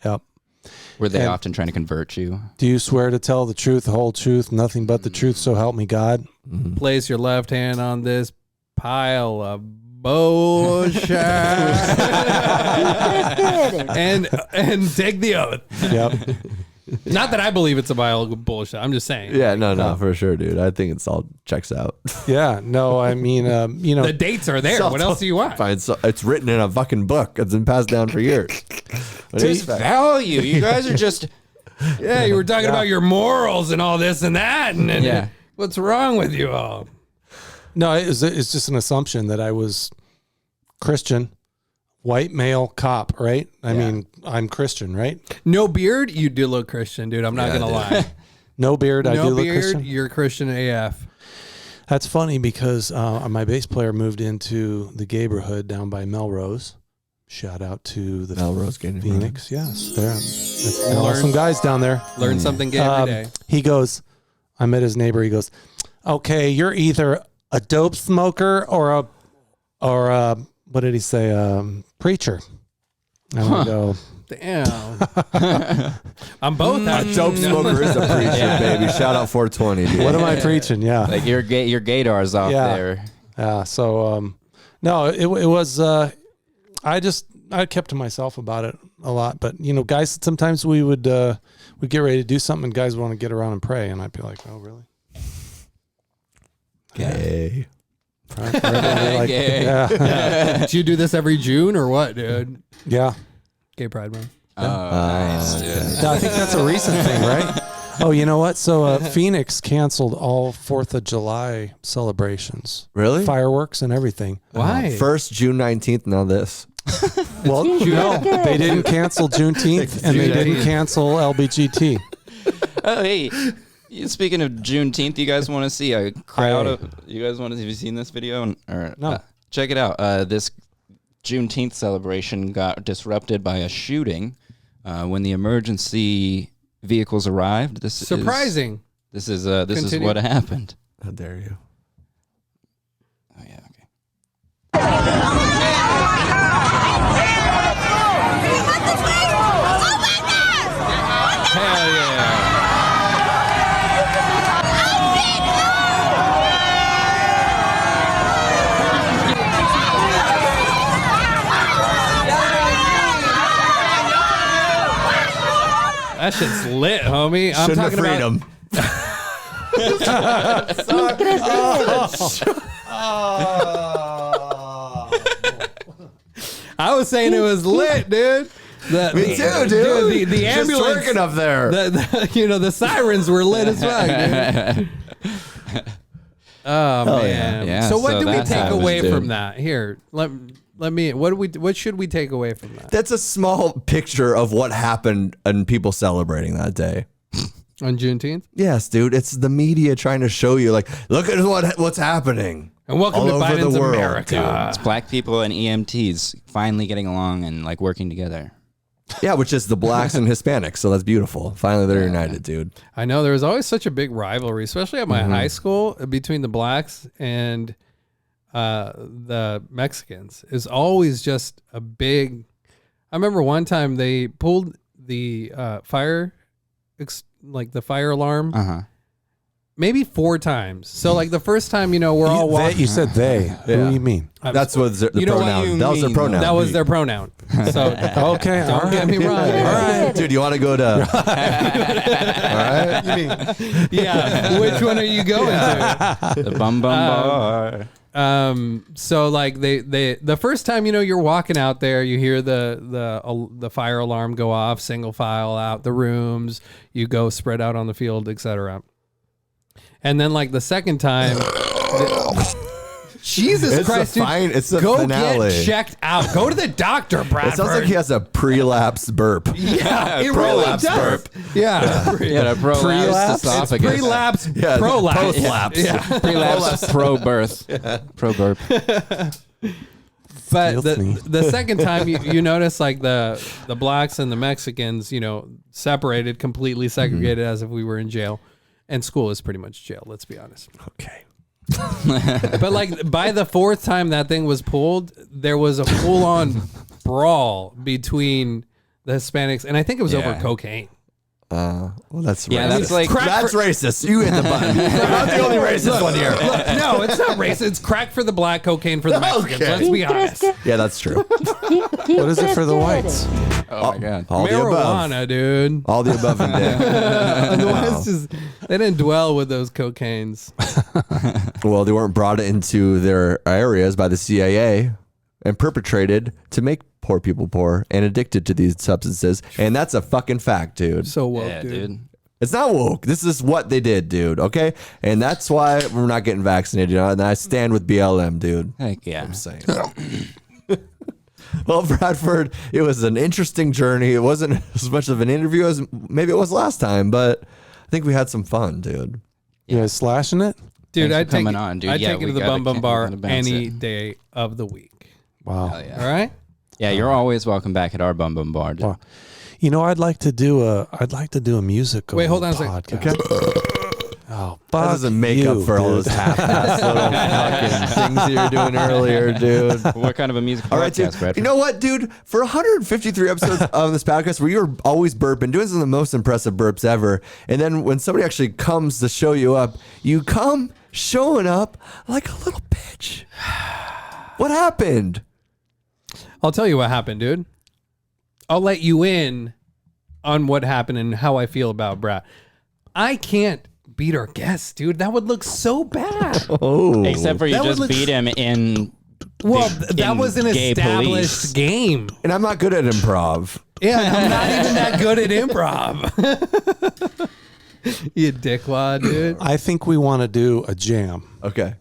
Yep. Were they And- often trying to convert you? Do you swear to tell the truth, the whole truth, nothing but the truth, so help me God? Place your left hand on this pile of bullshit. and take the oath. Yep. Not that I believe it's a bio bullshit. I'm just saying. Yeah, no, for sure, dude. I think it's all checks out. Yeah. No, I mean, The dates are there. What else do you want? Fine, so it's written in a fucking book. It's been passed down for years. Value. You guys are just. Yeah, you were talking about your morals and all this and that. And Yeah. what's wrong with you all? No, it's just an assumption that I was Christian, white male cop, right? I mean, I'm Christian, right? No beard, you do look Christian, dude. I'm not gonna lie. No beard, I do No look beard, Christian. you're Christian AF. That's funny because my bass player moved into the neighborhood down by Melrose. Shout out to the Melrose Gay Phoenix. Yes, there. Awesome guys down there. Learn something gay every day. He goes, I met his neighbor. He goes, okay, you're either a dope smoker or a what did he say? Preacher. And I go, Damn. I'm both. A dope smoker is a preacher, baby. Shout out 420, dude. what am I preaching? Yeah. Like your gaydar's off Yeah. there. Yeah. So, no, it was, I kept to myself about it a lot, but guys, sometimes we'd get ready to do something and guys want to get around and pray. And I'd be like, oh, really? Gay. Right? Like, Gay. yeah. Do you do this every June or what, dude? Yeah. Gay Pride Month. Oh, nice, dude. No, I think that's a recent thing, right? Oh, you know what? So Phoenix canceled all 4th of July celebrations. Really? Fireworks and everything. Why? First June 19th. Now this. Well, no, they didn't cancel Juneteenth and they didn't cancel LBGT. Oh, hey. Speaking of Juneteenth, you guys want to see a crowd of? You guys want to? Have you seen this video? No. Check it out. This Juneteenth celebration got disrupted by a shooting when the emergency vehicles arrived. This Surprising. This is what happened. How dare you? Oh yeah. Okay. Hell yeah. That shit's lit, homie. I'm Shouldn't talking have freed about. him. I was saying it was lit, dude. Me too, dude. The Just ambulance twerking up there. The sirens were lit as fuck, dude. Oh man. Yeah, so what so do we that's take how it was, away dude. from that? Here, let me. What should we take away from that That's a small picture of what happened and people celebrating that day. on Juneteenth? Yes, dude. It's the media trying to show you, like, look at what's happening. And welcome all to over Biden's the world, America. It's black people and EMTs finally getting along and like working together. Yeah, which is the blacks and Hispanics. So that's beautiful. Finally, they're united, dude. I know there was always such a big rivalry, especially at my high school, between the blacks and the Mexicans. It's always just a big. I remember one time they pulled the fire alarm. Maybe 4 times. So like the first time, we're all walking. You said they. Who do you mean? That's what the You know what pronoun. you That was their mean, pronoun. That was their pronoun. So Okay. don't get me wrong. All right, dude. You want to go to? All right. Yeah. Which one are you going to? The bum bar. So like they the first time you're walking out there, you hear the fire alarm go off, single file out the rooms, you go spread out on the field, etc. And then like the second time, Jesus Christ, dude, it's the go finale. get checked out. Go to the doctor, Bradford. It sounds like he has a prelapse burp. Yeah, it really prolapse does. burp. Yeah. Yeah, a prolapse esophagus. Pre-lapse, Yeah, prolapse. post-lapse. Yeah. Prelapse, pro-birth. Pro-burp. But Filthy. the second time you notice like the blacks and the Mexicans, separated, completely segregated as if we were in jail. And school is pretty much jail, let's be honest. Okay. But like by the 4th time that thing was pulled, there was a full-on brawl between the Hispanics, and I think it was over Yeah. cocaine. Well, that's Yeah, racist. that's like That's racist. You hit the button. I'm not the only racist one here. Look, no, it's not racist. It's crack for the black, cocaine for the Mexicans. Okay. Let's be honest. Yeah, that's true. What is it for the whites? oh my god. All the above. Marijuana, dude. All the above and down. The West is, they didn't dwell with those cocaines. Well, they weren't brought into their areas by the CIA and perpetrated to make poor people poor and addicted to these substances. And that's a fucking fact, dude. So woke, Yeah, dude. It's not woke. This is what they did, dude. Okay? And that's why we're not getting vaccinated. You know? And I stand with BLM, dude. Heck yeah. I'm saying. Well, Bradford, it was an interesting journey. It wasn't as much of an interview as maybe it was last time, but I think we had some fun, dude. You guys slashing it? Dude, Thanks I'd for take, coming on, dude. I'd Yeah, take it we to the gotta- Bum Bum we Bar gotta bounce any it. day of the week. Wow. Hell yeah. All right? Yeah, you're always welcome back at our Bum Bum Bar, dude. Wow. You know, I'd like to do a musical. Wait, hold on a second. podcast. Oh, That fuck doesn't make you, up for all dude. those half-assed little fucking things that you're doing earlier, dude. What kind of a music All right, dude. podcast, Bradford? You know what, dude? For 153 episodes of this podcast where you're always burping, doing some of the most impressive burps ever, and then when somebody actually comes to show you up, you come showing up like a little bitch. What happened? I'll tell you what happened, dude. I'll let you in on what happened and how I feel about Brad. I can't beat our guest, dude. That would look so bad. Oh. Except for you That would just look- beat him in. Well, in that was an gay established police. game. And I'm not good at improv. Yeah, I'm not even that good at improv. You dickwad, dude. I think we want to do a jam. Okay.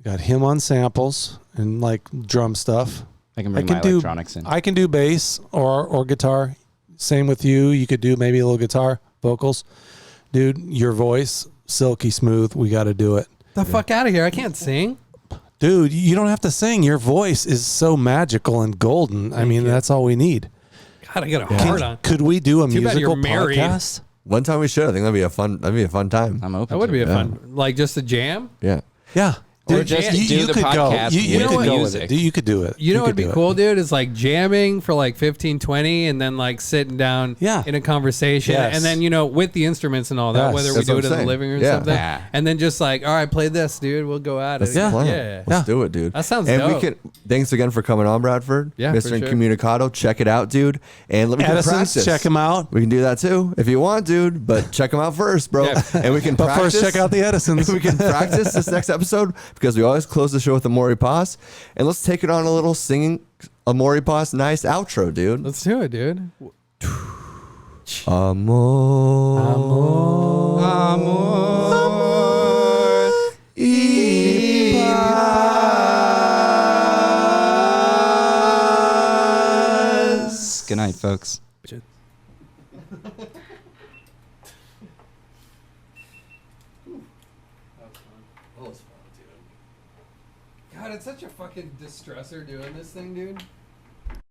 Got him on samples and like drum stuff. I can bring my electronics in. I can do bass or guitar. Same with you. You could do maybe a little guitar, vocals. Dude, your voice, silky smooth. We got to do it. The fuck out of here. I can't sing. Dude, you don't have to sing. Your voice is so magical and golden. I mean, that's all we need. God, I got a hard on. Could we do a Too bad you're musical married. podcast? One time we should. I think that'd be a fun time. I'm open. That would to be it. a fun, like just a jam. Yeah. Yeah. Or Dude, just you- do you the could go. podcast You with could the go with music. it. Dude, you could do it. You know what'd be could do cool, it. dude? Is like jamming for like 15, 20 and then like sitting down Yeah. in a conversation. Yes. And then, you know, with the instruments and all that, Yes. whether we That's do what it I'm in the saying. living room or Yeah. something. Yeah. And then just like, all right, play this, dude. We'll go at it. That's the plan. Yeah. Let's do it, dude. That sounds and dope. we can. Thanks again for coming on, Bradford. Yeah, Mr. for sure. Incommunicado. Check it out, dude. And let me Edison's, practice. check him out. We can do that too if you want, dude. But check them out first, bro. Yeah. And we can But practice. first, check out the Edisons. we can practice this next episode because we always close the show with a Maury Paz. And let's take it on a little singing a Maury Paz nice outro, dude. Let's do it, dude. Amor. Amor. Y paz. Good night, folks. God, it's such a fucking distressor doing this thing, dude.